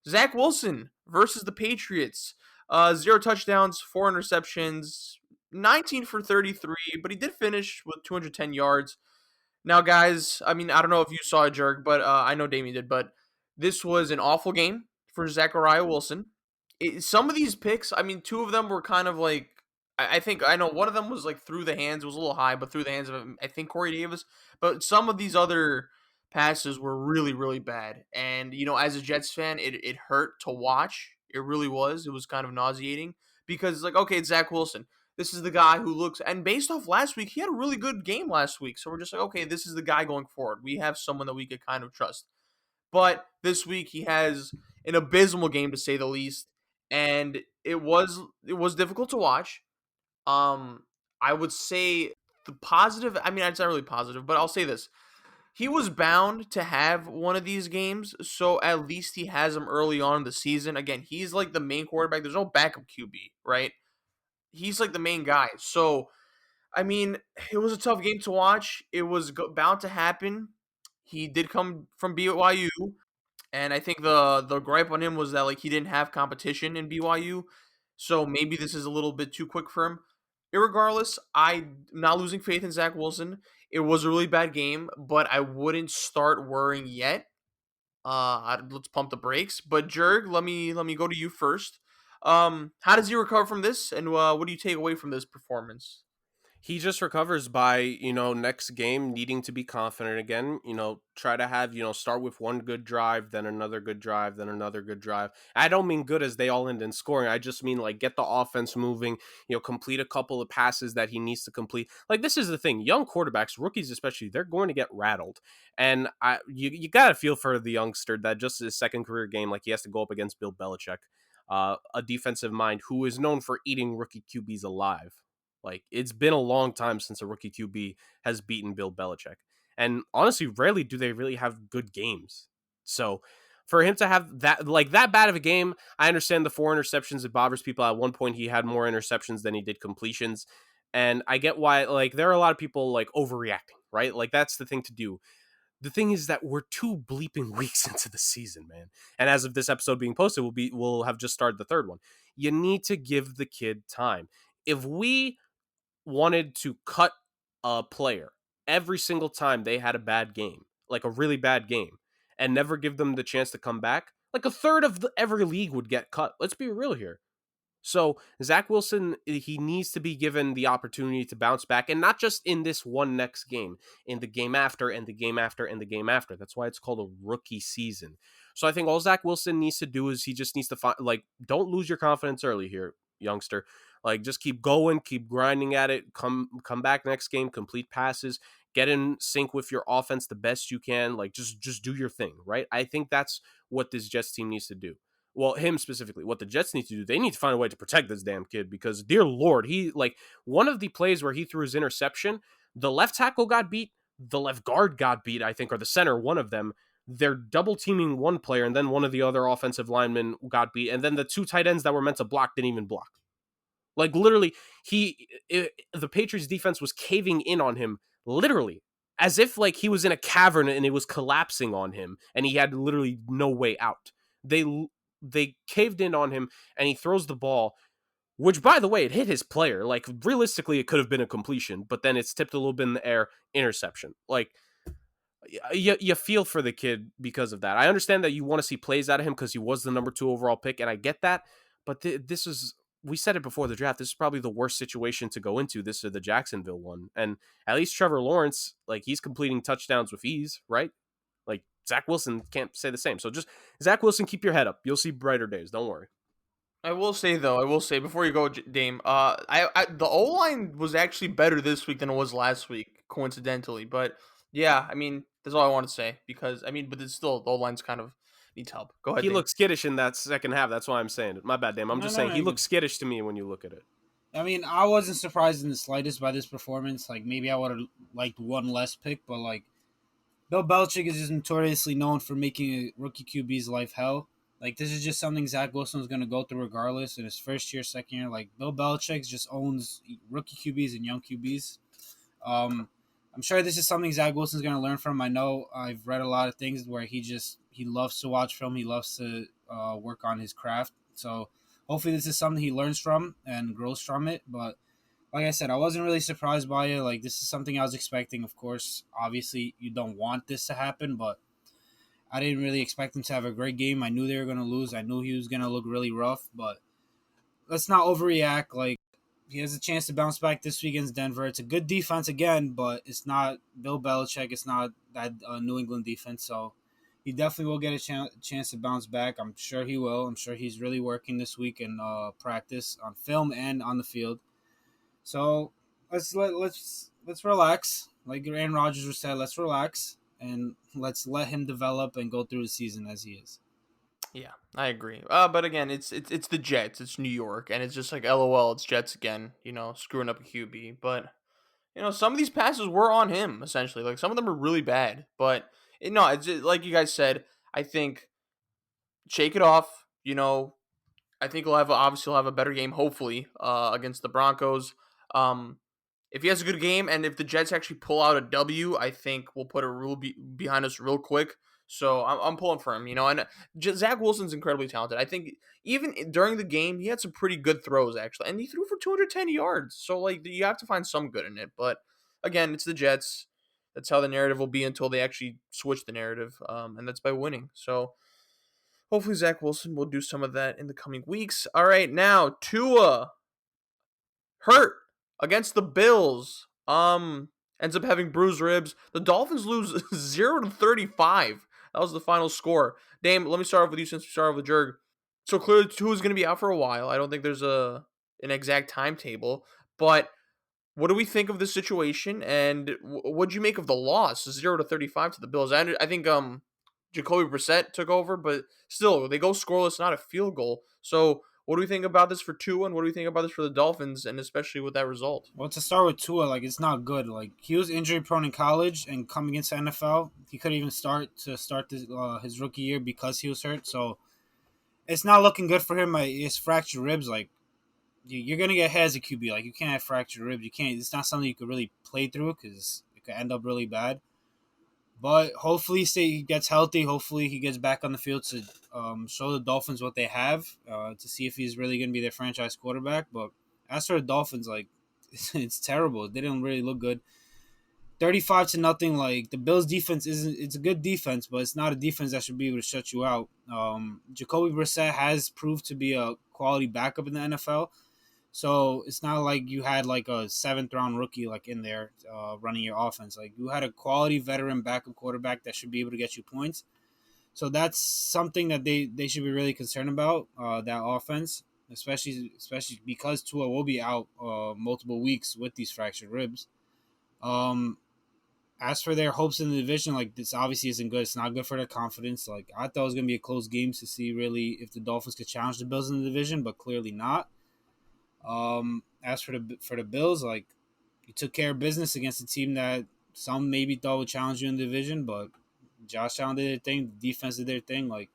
Zach Wilson versus the Patriots. 0 touchdowns, 4 interceptions, 19 for 33, but he did finish with 210 yards. Now, guys, I mean, I don't know if you saw it, Jurg, but I know Damien did, but this was an awful game for Zachariah Wilson. Some of these picks, I mean, two of them were kind of like, I think, I know one of them was like through the hands, it was a little high, but through the hands of, I think, Corey Davis. But some of these other passes were really, really bad. And, as a Jets fan, it hurt to watch. It really was. It was kind of nauseating because, like, okay, it's Zach Wilson. This is the guy who looks, and based off last week, he had a really good game last week. So we're just like, okay, this is the guy going forward. We have someone that we could kind of trust. But this week he has an abysmal game to say the least, and it was difficult to watch. I would say the positive. I mean, it's not really positive, but I'll say this: he was bound to have one of these games, so at least he has him early on in the season. Again, he's like the main quarterback. There's no backup QB, right? He's like the main guy. So, I mean, it was a tough game to watch. It was bound to happen. He did come from BYU, and I think the gripe on him was that like he didn't have competition in BYU, so maybe this is a little bit too quick for him. Irregardless, I'm not losing faith in Zach Wilson. It was a really bad game, but I wouldn't start worrying yet. Let's pump the brakes. But Jurg, let me go to you first. How does he recover from this, and what do you take away from this performance? He just recovers by, next game needing to be confident again, try to have, start with one good drive, then another good drive, then another good drive. I don't mean good as they all end in scoring. I just mean like get the offense moving, complete a couple of passes that he needs to complete. Like this is the thing, young quarterbacks, rookies especially, they're going to get rattled. And you got to feel for the youngster that just his second career game, like he has to go up against Bill Belichick, a defensive mind who is known for eating rookie QBs alive. Like, it's been a long time since a rookie QB has beaten Bill Belichick. And honestly, rarely do they really have good games. So for him to have that bad of a game, I understand the 4 interceptions. It bothers people. At one point, he had more interceptions than he did completions. And I get why, like, there are a lot of people, like, overreacting, right? Like, that's the thing to do. The thing is that we're 2 bleeping weeks into the season, man. And as of this episode being posted, we'll have just started the third one. You need to give the kid time. If we wanted to cut a player every single time they had a bad game, like a really bad game, and never give them the chance to come back, like a third of every league would get cut. Let's be real here. So Zach Wilson, he needs to be given the opportunity to bounce back, and not just in this one next game, in the game after, and the game after, and the game after. That's why it's called a rookie season. So I think all Zach Wilson needs to do is he just needs to find, like, don't lose your confidence early here, youngster. Like, just keep going, keep grinding at it. Come back next game, complete passes, get in sync with your offense the best you can. Like, just do your thing, right? I think that's what this Jets team needs to do. Well, him specifically, what the Jets need to do, they need to find a way to protect this damn kid because, dear Lord, he, like, one of the plays where he threw his interception, the left tackle got beat, the left guard got beat, I think, or the center, one of them. They're double teaming one player, and then one of the other offensive linemen got beat, and then the 2 tight ends that were meant to block didn't even block. Like, literally, the Patriots defense was caving in on him, literally, as if, like, he was in a cavern and it was collapsing on him, and he had literally no way out. They caved in on him, and he throws the ball, which, by the way, it hit his player. Like, realistically, it could have been a completion, but then it's tipped a little bit in the air, interception. Like, you feel for the kid because of that. I understand that you want to see plays out of him because he was the number 2 overall pick, and I get that, but this is, we said it before the draft, this is probably the worst situation to go into, this is the Jacksonville one, and at least Trevor Lawrence, like, he's completing touchdowns with ease, right? Like, Zach Wilson can't say the same. So just, Zach Wilson, keep your head up. You'll see brighter days. Don't worry. I will say before you go, Dame, the O line was actually better this week than it was last week, coincidentally. But yeah, I mean, that's all I want to say because I mean, but it's still the O line's kind of needs help. Go ahead, He Dame. looked skittish in that second half. That's why I'm saying it. My bad, Dame. I'm No, just no, saying no. he looks skittish to me when you look at it. I mean, I wasn't surprised in the slightest by this performance. Like, maybe I would have liked one less pick, but like, Bill Belichick is just notoriously known for making a rookie QB's life hell. Like, this is just something Zach Wilson was going to go through regardless in his first year, second year. Like, Bill Belichick just owns rookie QBs and young QBs. Um, I'm sure this is something Zach Wilson's going to learn from. I know I've read a lot of things where he loves to watch film. He loves to work on his craft. So hopefully this is something he learns from and grows from it. But like I said, I wasn't really surprised by it. Like, this is something I was expecting. Of course, obviously you don't want this to happen, but I didn't really expect him to have a great game. I knew they were going to lose. I knew he was going to look really rough, but let's not overreact. Like, he has a chance to bounce back this week against Denver. It's a good defense again, but it's not Bill Belichick. It's not that New England defense. So he definitely will get a chance to bounce back. I'm sure he will. I'm sure he's really working this week in practice on film and on the field. So let's relax. Like Aaron Rodgers said, let's relax and let's let him develop and go through the season as he is. Yeah, I agree. But again, it's the Jets. It's New York, and it's just like LOL. It's Jets again. Screwing up a QB. But some of these passes were on him essentially. Like some of them are really bad. But no, it's just, like you guys said. I think shake it off. I think he'll have a better game hopefully against the Broncos. Um, if he has a good game and if the Jets actually pull out a W, I think we'll put a rule behind us real quick. So I'm pulling for him, and Zach Wilson's incredibly talented. I think even during the game, he had some pretty good throws actually, and he threw for 210 yards. So like you have to find some good in it. But again, it's the Jets. That's how the narrative will be until they actually switch the narrative, and that's by winning. So hopefully Zach Wilson will do some of that in the coming weeks. All right, now Tua hurt against the Bills. Ends up having bruised ribs. The Dolphins lose 0-35. That was the final score. Dame, let me start off with you since we started with Jurg. So clearly Tua's going to be out for a while. I don't think there's an exact timetable, but what do we think of this situation, and what'd you make of the loss, 0-35 to the Bills? I think Jacoby Brissett took over, but still, they go scoreless, not a field goal. So what do we think about this for Tua, and what do we think about this for the Dolphins, and especially with that result? Well, to start with Tua, like it's not good. Like he was injury prone in college, and coming into NFL, he couldn't even start his rookie year because he was hurt. So it's not looking good for him. It's fractured ribs. Like you're gonna get hit as a QB. Like you can't have fractured ribs. You can't. It's not something you could really play through because it could end up really bad. But hopefully, he gets healthy. Hopefully, he gets back on the field to show the Dolphins what they have to see if he's really going to be their franchise quarterback. But as for the Dolphins, like it's terrible. They didn't really look good. 35-0. Like the Bills' defense isn't. It's a good defense, but it's not a defense that should be able to shut you out. Jacoby Brissett has proved to be a quality backup in the NFL. So it's not like you had like a 7th-round rookie like in there running your offense. Like you had a quality veteran backup quarterback that should be able to get you points. So that's something that they should be really concerned about, that offense, especially because Tua will be out multiple weeks with these fractured ribs. As for their hopes in the division, like this obviously isn't good. It's not good for their confidence. Like I thought it was going to be a close game to see really if the Dolphins could challenge the Bills in the division, but clearly not. As for the Bills, like you took care of business against a team that some maybe thought would challenge you in the division, but Josh Allen did their thing, the defense did their thing. Like,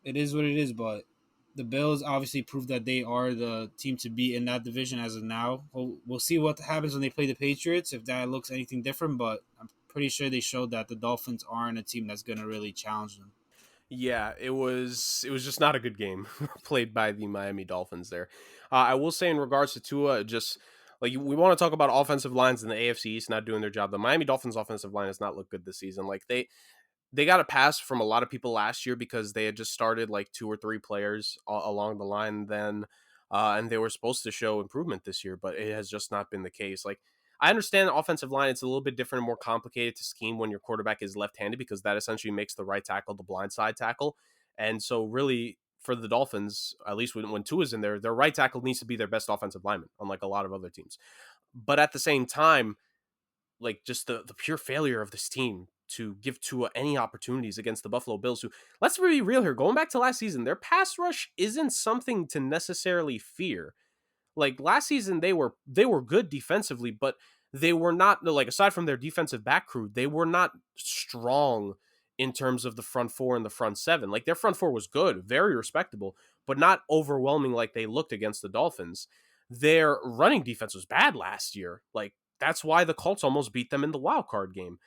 it is what it is. But the Bills obviously proved that they are the team to beat in that division as of now. We'll see what happens when they play the Patriots if that looks anything different. But I'm pretty sure they showed that the Dolphins aren't a team that's going to really challenge them. Yeah, it was just not a good game played by the Miami Dolphins there. I will say in regards to Tua, just like we want to talk about offensive lines in the AFC East not doing their job. The Miami Dolphins offensive line has not looked good this season. Like they got a pass from a lot of people last year because they had just started like 2 or 3 players along the line then, and they were supposed to show improvement this year, but it has just not been the case. Like I understand the offensive line, it's a little bit different and more complicated to scheme when your quarterback is left-handed because that essentially makes the right tackle the blindside tackle. And so really for the Dolphins, at least when Tua's in there, their right tackle needs to be their best offensive lineman, unlike a lot of other teams. But at the same time, like just the pure failure of this team to give Tua any opportunities against the Buffalo Bills, who, let's be real here, going back to last season, their pass rush isn't something to necessarily fear. Like last season, they were good defensively, but they were not like aside from their defensive back crew, they were not strong in terms of the front four and the front seven. Like their front four was good, very respectable, but not overwhelming like they looked against the Dolphins. Their running defense was bad last year. Like that's why the Colts almost beat them in the wild card game.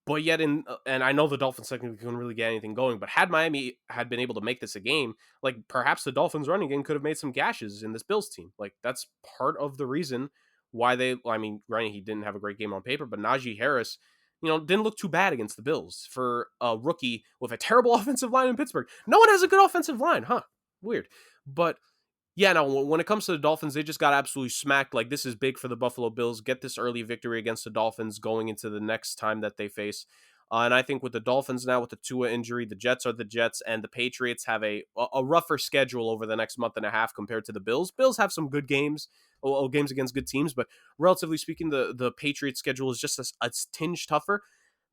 But yet, and I know the Dolphins technically couldn't really get anything going, but had Miami had been able to make this a game, like perhaps the Dolphins running game could have made some gashes in this Bills team. Like that's part of the reason why they. I mean, granted, he didn't have a great game on paper, but Najee Harris, didn't look too bad against the Bills for a rookie with a terrible offensive line in Pittsburgh. No one has a good offensive line, huh? Weird, but yeah, no, when it comes to the Dolphins, they just got absolutely smacked. Like, this is big for the Buffalo Bills. Get this early victory against the Dolphins going into the next time that they face. And I think with the Dolphins now, with the Tua injury, the Jets are the Jets, and the Patriots have a rougher schedule over the next month and a half compared to the Bills. Bills have some good games, games against good teams, but relatively speaking, the Patriots schedule is just a tinge tougher.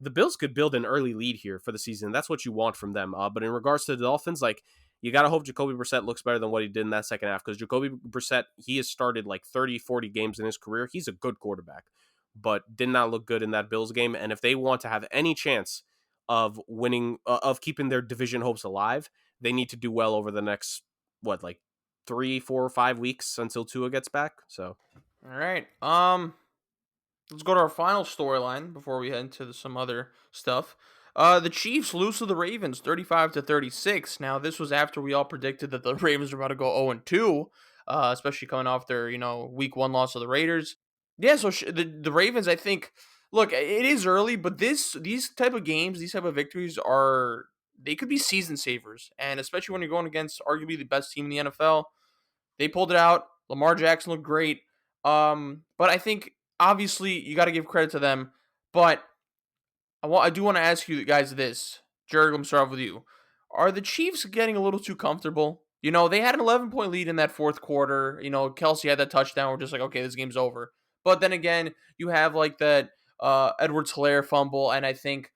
The Bills could build an early lead here for the season. That's what you want from them. But in regards to the Dolphins, like, you got to hope Jacoby Brissett looks better than what he did in that second half, because Jacoby Brissett, he has started like 30, 40 games in his career. He's a good quarterback, but did not look good in that Bills game. And if they want to have any chance of winning, of keeping their division hopes alive, they need to do well over the next, like 3, 4, or 5 weeks until Tua gets back. So, All right. Let's go to our final storyline before we head into some other stuff. The Chiefs lose to the Ravens 35-36. Now, this was after we all predicted that the Ravens were about to go 0-2, especially coming off their, week 1 loss to the Raiders. Yeah, so the Ravens, I think, look, it is early, but these type of games, these type of victories they could be season savers. And especially when you're going against arguably the best team in the NFL. They pulled it out. Lamar Jackson looked great. But I think obviously you got to give credit to them. But I do want to ask you guys this. Jurg, let me start off with you. Are the Chiefs getting a little too comfortable? They had an 11-point lead in that fourth quarter. Kelsey had that touchdown. We're just like, okay, this game's over. But then again, you have like that Edwards-Helaire fumble, and I think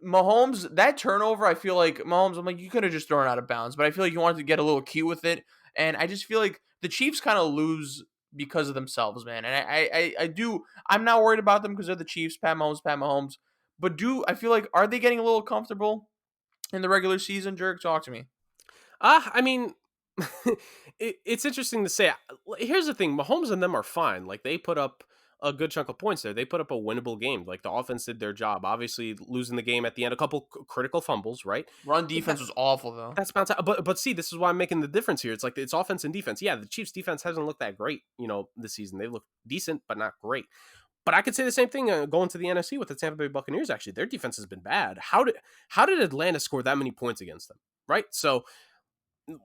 Mahomes, that turnover, I feel like Mahomes, I'm like, you could have just thrown it out of bounds, but I feel like you wanted to get a little cute with it, and I just feel like the Chiefs kind of lose because of themselves, man. And I'm not worried about them because they're the Chiefs, Pat Mahomes. But I feel like, are they getting a little comfortable in the regular season? Jurg, talk to me. I mean, it's interesting to say. Here's the thing: Mahomes and them are fine. Like they put up a good chunk of points there. They put up a winnable game. Like the offense did their job. Obviously, losing the game at the end, a couple critical fumbles, right? Run defense was awful though. That's fantastic. But see, this is why I'm making the difference here. It's like it's offense and defense. Yeah, the Chiefs' defense hasn't looked that great, this season. They look decent, but not great. But I could say the same thing going to the NFC with the Tampa Bay Buccaneers. Actually, their defense has been bad. How did Atlanta score that many points against them? Right. So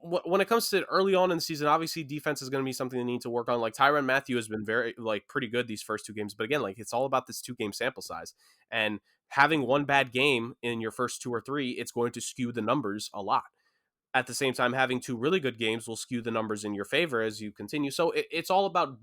when it comes to early on in the season, obviously defense is going to be something they need to work on. Like Tyrann Mathieu has been very pretty good these first 2 games, but again, like it's all about this 2-game sample size, and having one bad game in your first 2 or 3, it's going to skew the numbers a lot. At the same time, having 2 really good games will skew the numbers in your favor as you continue. So it's all about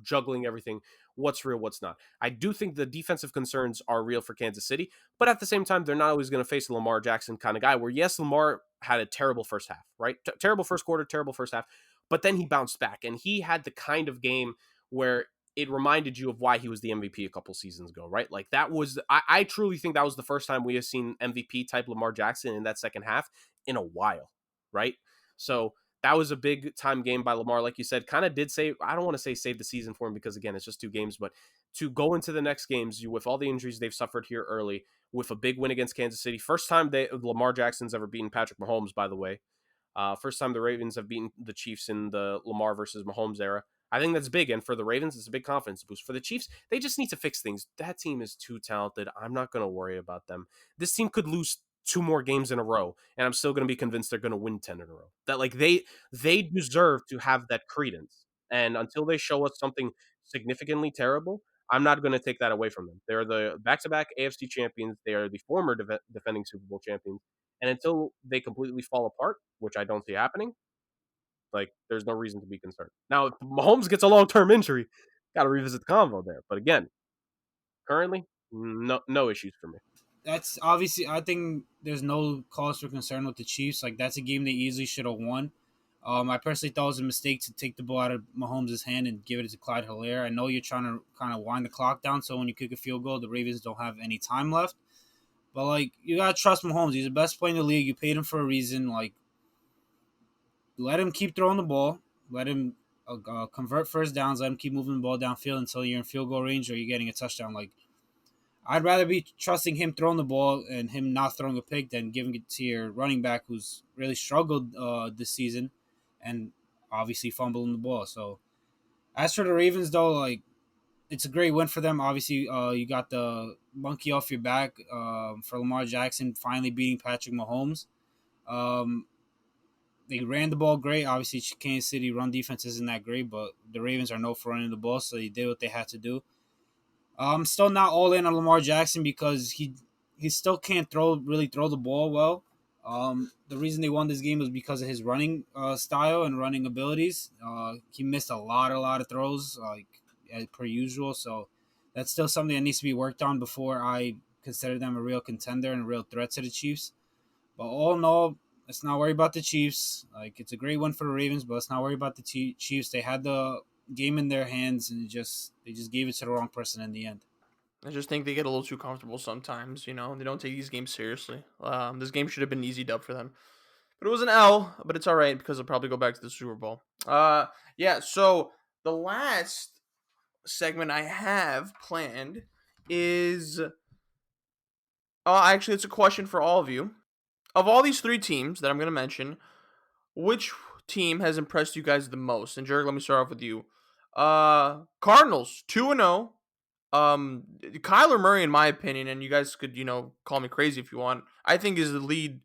juggling everything. What's real, what's not. I do think the defensive concerns are real for Kansas City, but at the same time, they're not always going to face a Lamar Jackson kind of guy where, yes, Lamar had a terrible first half, right? Terrible first quarter, terrible first half, but then he bounced back, and he had the kind of game where it reminded you of why he was the MVP a couple seasons ago, right? Like that was, I truly think that was the first time we have seen MVP type Lamar Jackson in that second half in a while, right? So that was a big time game by Lamar. Like you said, kind of did save, I don't want to say save the season for him because again, it's just 2 games, but to go into the next games with all the injuries they've suffered here early, with a big win against Kansas City. First time Lamar Jackson's ever beaten Patrick Mahomes, by the way. First time the Ravens have beaten the Chiefs in the Lamar versus Mahomes era. I think that's big, and for the Ravens, it's a big confidence boost. For the Chiefs, they just need to fix things. That team is too talented. I'm not going to worry about them. This team could lose 2 more games in a row, and I'm still going to be convinced they're going to win 10 in a row. That like they deserve to have that credence, and until they show us something significantly terrible, I'm not going to take that away from them. They're the back-to-back AFC champions. They are the former defending Super Bowl champions, and until they completely fall apart, which I don't see happening, like, there's no reason to be concerned. Now, if Mahomes gets a long-term injury, got to revisit the convo there. But again, currently, no issues for me. That's obviously, I think there's no cause for concern with the Chiefs. Like, that's a game they easily should have won. I personally thought it was a mistake to take the ball out of Mahomes' hand and give it to Clyde Hilaire. I know you're trying to kind of wind the clock down, so when you kick a field goal, the Ravens don't have any time left. But like, you gotta trust Mahomes. He's the best player in the league. You paid him for a reason. Like, let him keep throwing the ball. Let him convert first downs. Let him keep moving the ball downfield until you're in field goal range or you're getting a touchdown. Like, I'd rather be trusting him throwing the ball and him not throwing a pick than giving it to your running back who's really struggled this season and obviously fumbling the ball. So as for the Ravens, though, like, it's a great win for them. Obviously, you got the monkey off your back for Lamar Jackson finally beating Patrick Mahomes. Um, they ran the ball great. Obviously, Kansas City run defense isn't that great, but the Ravens are known for running the ball, so they did what they had to do. I'm still not all in on Lamar Jackson because he still can't really throw the ball well. The reason they won this game was because of his running style and running abilities. He missed a lot of throws, like as per usual. So that's still something that needs to be worked on before I consider them a real contender and a real threat to the Chiefs. But all in all, let's not worry about the Chiefs. Like, it's a great win for the Ravens, but let's not worry about the Chiefs. They had the game in their hands and they just gave it to the wrong person in the end. I just think they get a little too comfortable sometimes. You know, they don't take these games seriously. This game should have been an easy dub for them, but it was an L. But it's all right because they'll probably go back to the Super Bowl. Yeah. So the last segment I have planned is, actually, it's a question for all of you. Of all these three teams that I'm going to mention, which team has impressed you guys the most? And Jurg, let me start off with you. Cardinals 2-0. Kyler Murray, in my opinion, and you guys could, call me crazy if you want, I think is the lead.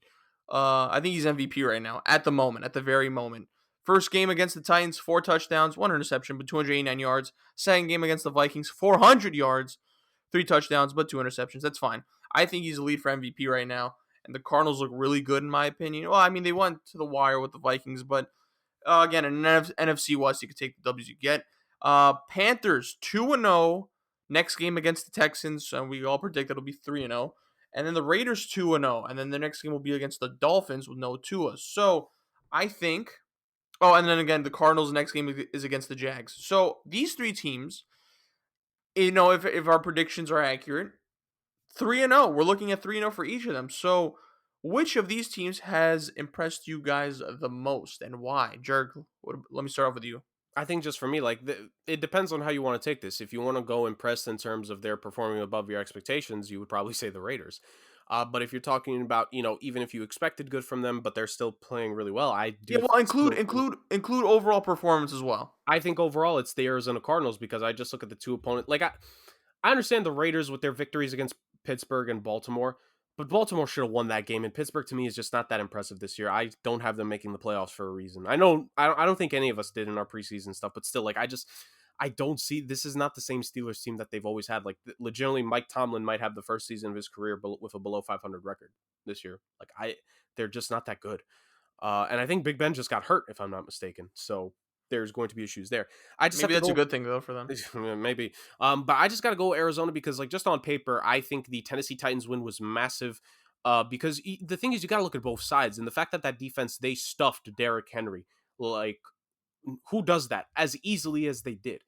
I think he's MVP right now at the moment, at the very moment. First game against the Titans, 4 touchdowns, 1 interception, but 289 yards. Second game against the Vikings, 400 yards, 3 touchdowns, but 2 interceptions. That's fine. I think he's the lead for MVP right now. And the Cardinals look really good, in my opinion. Well, I mean, they went to the wire with the Vikings, but again, in NFC West, you could take the W's you get. Panthers 2-0. Next game against the Texans, and we all predict it'll be 3-0. And then the Raiders 2-0. And then the next game will be against the Dolphins with no Tua. So I think. Oh, and then again, the Cardinals' next game is against the Jags. So these three teams, if our predictions are accurate, 3-0. We're looking at 3-0 for each of them. So which of these teams has impressed you guys the most and why? Jurg, let me start off with you. I think just for me, like, it depends on how you want to take this. If you want to go impressed in terms of their performing above your expectations, you would probably say the Raiders. But if you're talking about, even if you expected good from them, but they're still playing really well, I Yeah, do well, still include overall performance as well. I think overall it's the Arizona Cardinals because I just look at the two opponents. Like, I understand the Raiders with their victories against Pittsburgh and Baltimore, but Baltimore should have won that game. And Pittsburgh to me is just not that impressive this year. I don't have them making the playoffs for a reason. I don't think any of us did in our preseason stuff, but still, like, I don't see, this is not the same Steelers team that they've always had. Like, legitimately, Mike Tomlin might have the first season of his career with a below 500 record this year. Like, they're just not that good. And I think Big Ben just got hurt, if I'm not mistaken. So there's going to be issues there. I just Maybe have to that's a go, good thing though for them. maybe. But I just got to go Arizona because, like, just on paper, I think the Tennessee Titans win was massive. Because the thing is, you got to look at both sides, and the fact that defense, they stuffed Derrick Henry. Like, who does that as easily as they did?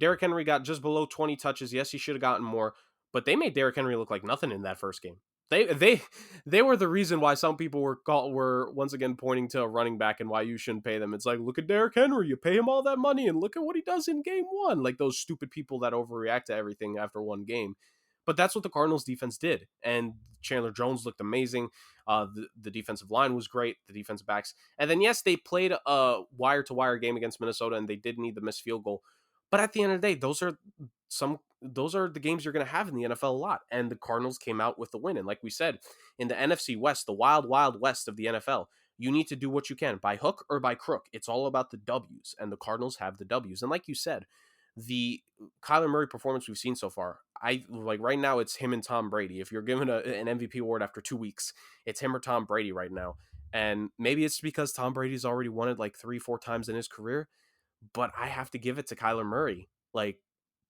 Derrick Henry got just below 20 touches. Yes, he should have gotten more, but they made Derrick Henry look like nothing in that first game. They were the reason why some people were once again pointing to a running back and why you shouldn't pay them. It's like, look at Derrick Henry, you pay him all that money and look at what he does in game 1. Like those stupid people that overreact to everything after one game. But that's what the Cardinals defense did. And Chandler Jones looked amazing. The defensive line was great, the defensive backs. And then, yes, they played a wire-to-wire game against Minnesota, and they did need the missed field goal. But at the end of the day, those are the games you're going to have in the NFL a lot. And the Cardinals came out with the win. And like we said, in the NFC West, the wild, wild west of the NFL, you need to do what you can by hook or by crook. It's all about the W's, and the Cardinals have the W's. And like you said, the Kyler Murray performance we've seen so far, I like right now it's him and Tom Brady. If you're given an MVP award after 2 weeks, it's him or Tom Brady right now. And maybe it's because Tom Brady's already won it like 3-4 times in his career, but I have to give it to Kyler Murray. Like,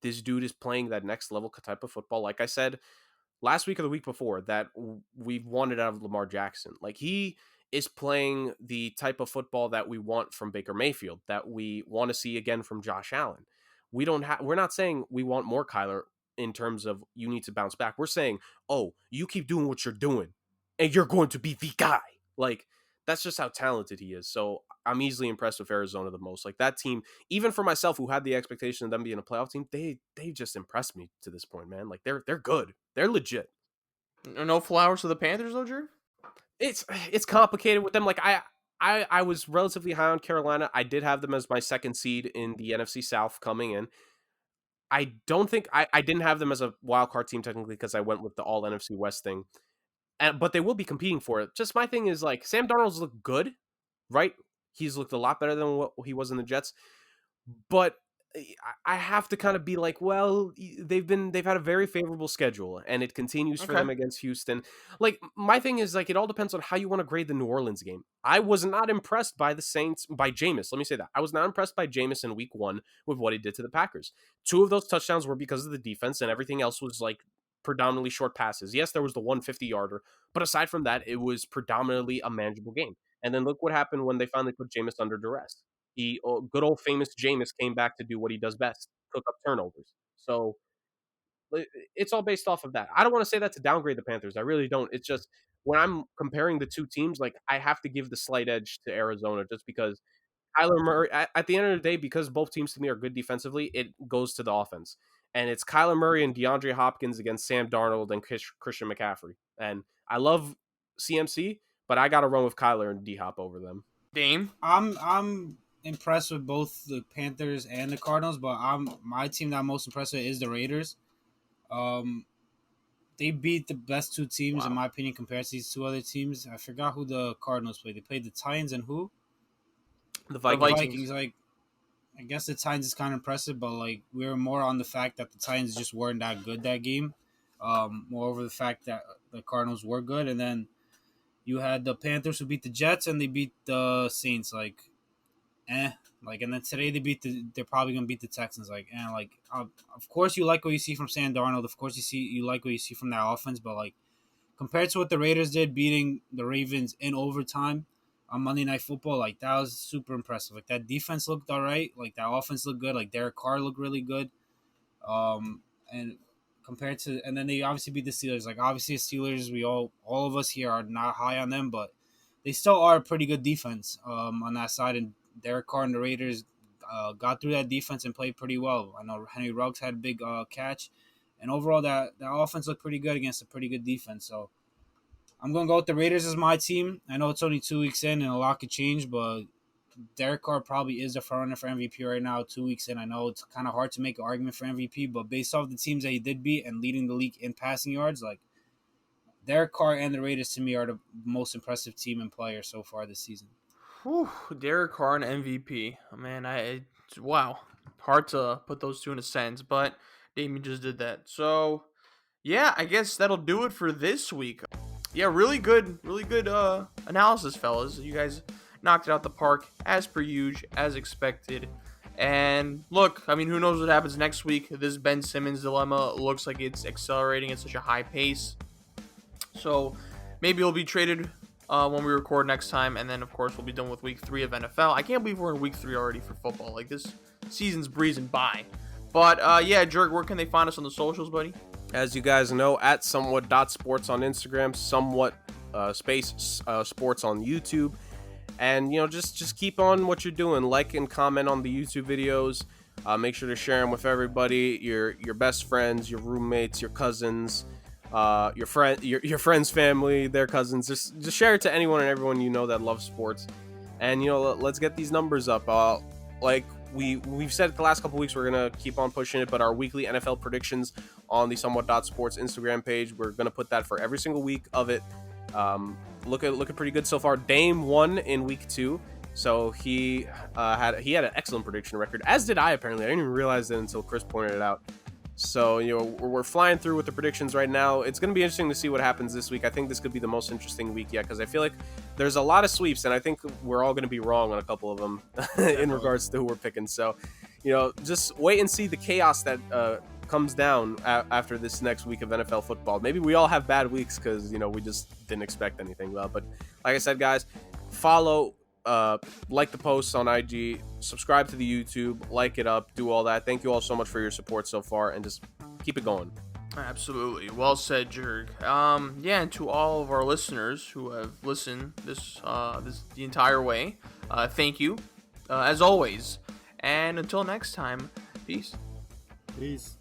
this dude is playing that next level type of football. Like I said last week or the week before, that we've wanted out of Lamar Jackson. Like, he is playing the type of football that we want from Baker Mayfield, that we want to see again from Josh Allen. We're not saying we want more Kyler in terms of you need to bounce back. We're saying, oh, you keep doing what you're doing and you're going to be the guy. Like, that's just how talented he is. So I'm easily impressed with Arizona the most. Like, that team, even for myself, who had the expectation of them being a playoff team, they just impressed me to this point, man. Like, they're good. They're legit. No flowers to the Panthers, though, Jurg? It's complicated with them. Like, I was relatively high on Carolina. I did have them as my second seed in the NFC South coming in. I don't think I didn't have them as a wild card team technically because I went with the all NFC West thing. But they will be competing for it. Just my thing is, like, Sam Darnold's looked good, right? He's looked a lot better than what he was in the Jets. But I have to kind of be like, well, they've had a very favorable schedule, and it continues for them against Houston. Like, my thing is, like, it all depends on how you want to grade the New Orleans game. I was not impressed by the Saints, by Jameis. Let me say that. I was not impressed by Jameis in week 1 with what he did to the Packers. 2 of those touchdowns were because of the defense, and everything else was, like, predominantly short passes. Yes, there was the 150-yarder, but aside from that, it was predominantly a manageable game. And then look what happened when they finally put Jameis under duress. Good old famous Jameis came back to do what he does best, cook up turnovers. So it's all based off of that. I don't want to say that to downgrade the Panthers. I really don't. It's just when I'm comparing the two teams, like, I have to give the slight edge to Arizona just because Kyler Murray, at the end of the day, because both teams to me are good defensively, it goes to the offense. And it's Kyler Murray and DeAndre Hopkins against Sam Darnold and Christian McCaffrey. And I love CMC, but I got to run with Kyler and D-Hop over them. Dame? I'm impressed with both the Panthers and the Cardinals, but my team that I'm most impressed with is the Raiders. They beat the best 2 teams, in my opinion, compared to these 2 other teams. I forgot who the Cardinals played. They played the Titans and who? The Vikings. Like, I guess the Titans is kind of impressive, but, like, we were more on the fact that the Titans just weren't that good that game. Moreover, the fact that the Cardinals were good, and then you had the Panthers who beat the Jets and they beat the Saints. Like, and then today they're probably gonna beat the Texans. Like, of course you like what you see from Sam Darnold. Of course you like what you see from that offense, but, like, compared to what the Raiders did, beating the Ravens in overtime on Monday Night Football, like, that was super impressive. Like, that defense looked all right. Like, that offense looked good. Like, Derek Carr looked really good. And compared to, and then they obviously beat the Steelers. Like, obviously the Steelers, all of us here are not high on them, but they still are a pretty good defense on that side. And Derek Carr and the Raiders got through that defense and played pretty well. I know Henry Ruggs had a big catch, and overall that offense looked pretty good against a pretty good defense. So I'm going to go with the Raiders as my team. I know it's only 2 weeks in and a lot could change, but Derek Carr probably is the front runner for MVP right now, 2 weeks in. I know it's kind of hard to make an argument for MVP, but based off the teams that he did beat and leading the league in passing yards, like, Derek Carr and the Raiders to me are the most impressive team and player so far this season. Whew, Derek Carr and MVP. Man, wow. Hard to put those 2 in a sentence, but Damien just did that. So, yeah, I guess that'll do it for this week. Yeah, really good analysis, fellas. You guys knocked it out the park, as per usual, as expected. And look, I mean, who knows what happens next week? This Ben Simmons dilemma looks like it's accelerating at such a high pace. So maybe he'll be traded when we record next time. And then, of course, we'll be done with week 3 of NFL. I can't believe we're in week 3 already for football. Like, this season's breezing by. But, yeah, Jurg, where can they find us on the socials, buddy? As you guys know, at SomeWhat.Sports on Instagram, Somewhat Sports on YouTube. And, just keep on what you're doing. Like and comment on the YouTube videos. Make sure to share them with everybody, your best friends, your roommates, your cousins, your friends' family, their cousins. Just share it to anyone and everyone you know that loves sports. And, let's get these numbers up. Like we've said it the last couple weeks, we're going to keep on pushing it, but our weekly NFL predictions on the Somewhat.Sports Instagram page, we're going to put that for every single week of it. Looking pretty good so far. Dame won in week 2, so he had an excellent prediction record, as did I. Apparently, I didn't even realize it until Chris pointed it out. So we're flying through with the predictions right now. It's going to be interesting to see what happens this week. I think this could be the most interesting week yet, because I feel like there's a lot of sweeps, and I think we're all going to be wrong on a couple of them in regards to who we're picking. So just wait and see the chaos that comes down after this next week of NFL football. Maybe we all have bad weeks because, we just didn't expect anything. But like I said, guys, follow, like the posts on IG, subscribe to the YouTube, like it up, do all that. Thank you all so much for your support so far, and just keep it going. Absolutely. Well said, Jurg. And to all of our listeners who have listened this the entire way, thank you, as always. And until next time, peace. Peace.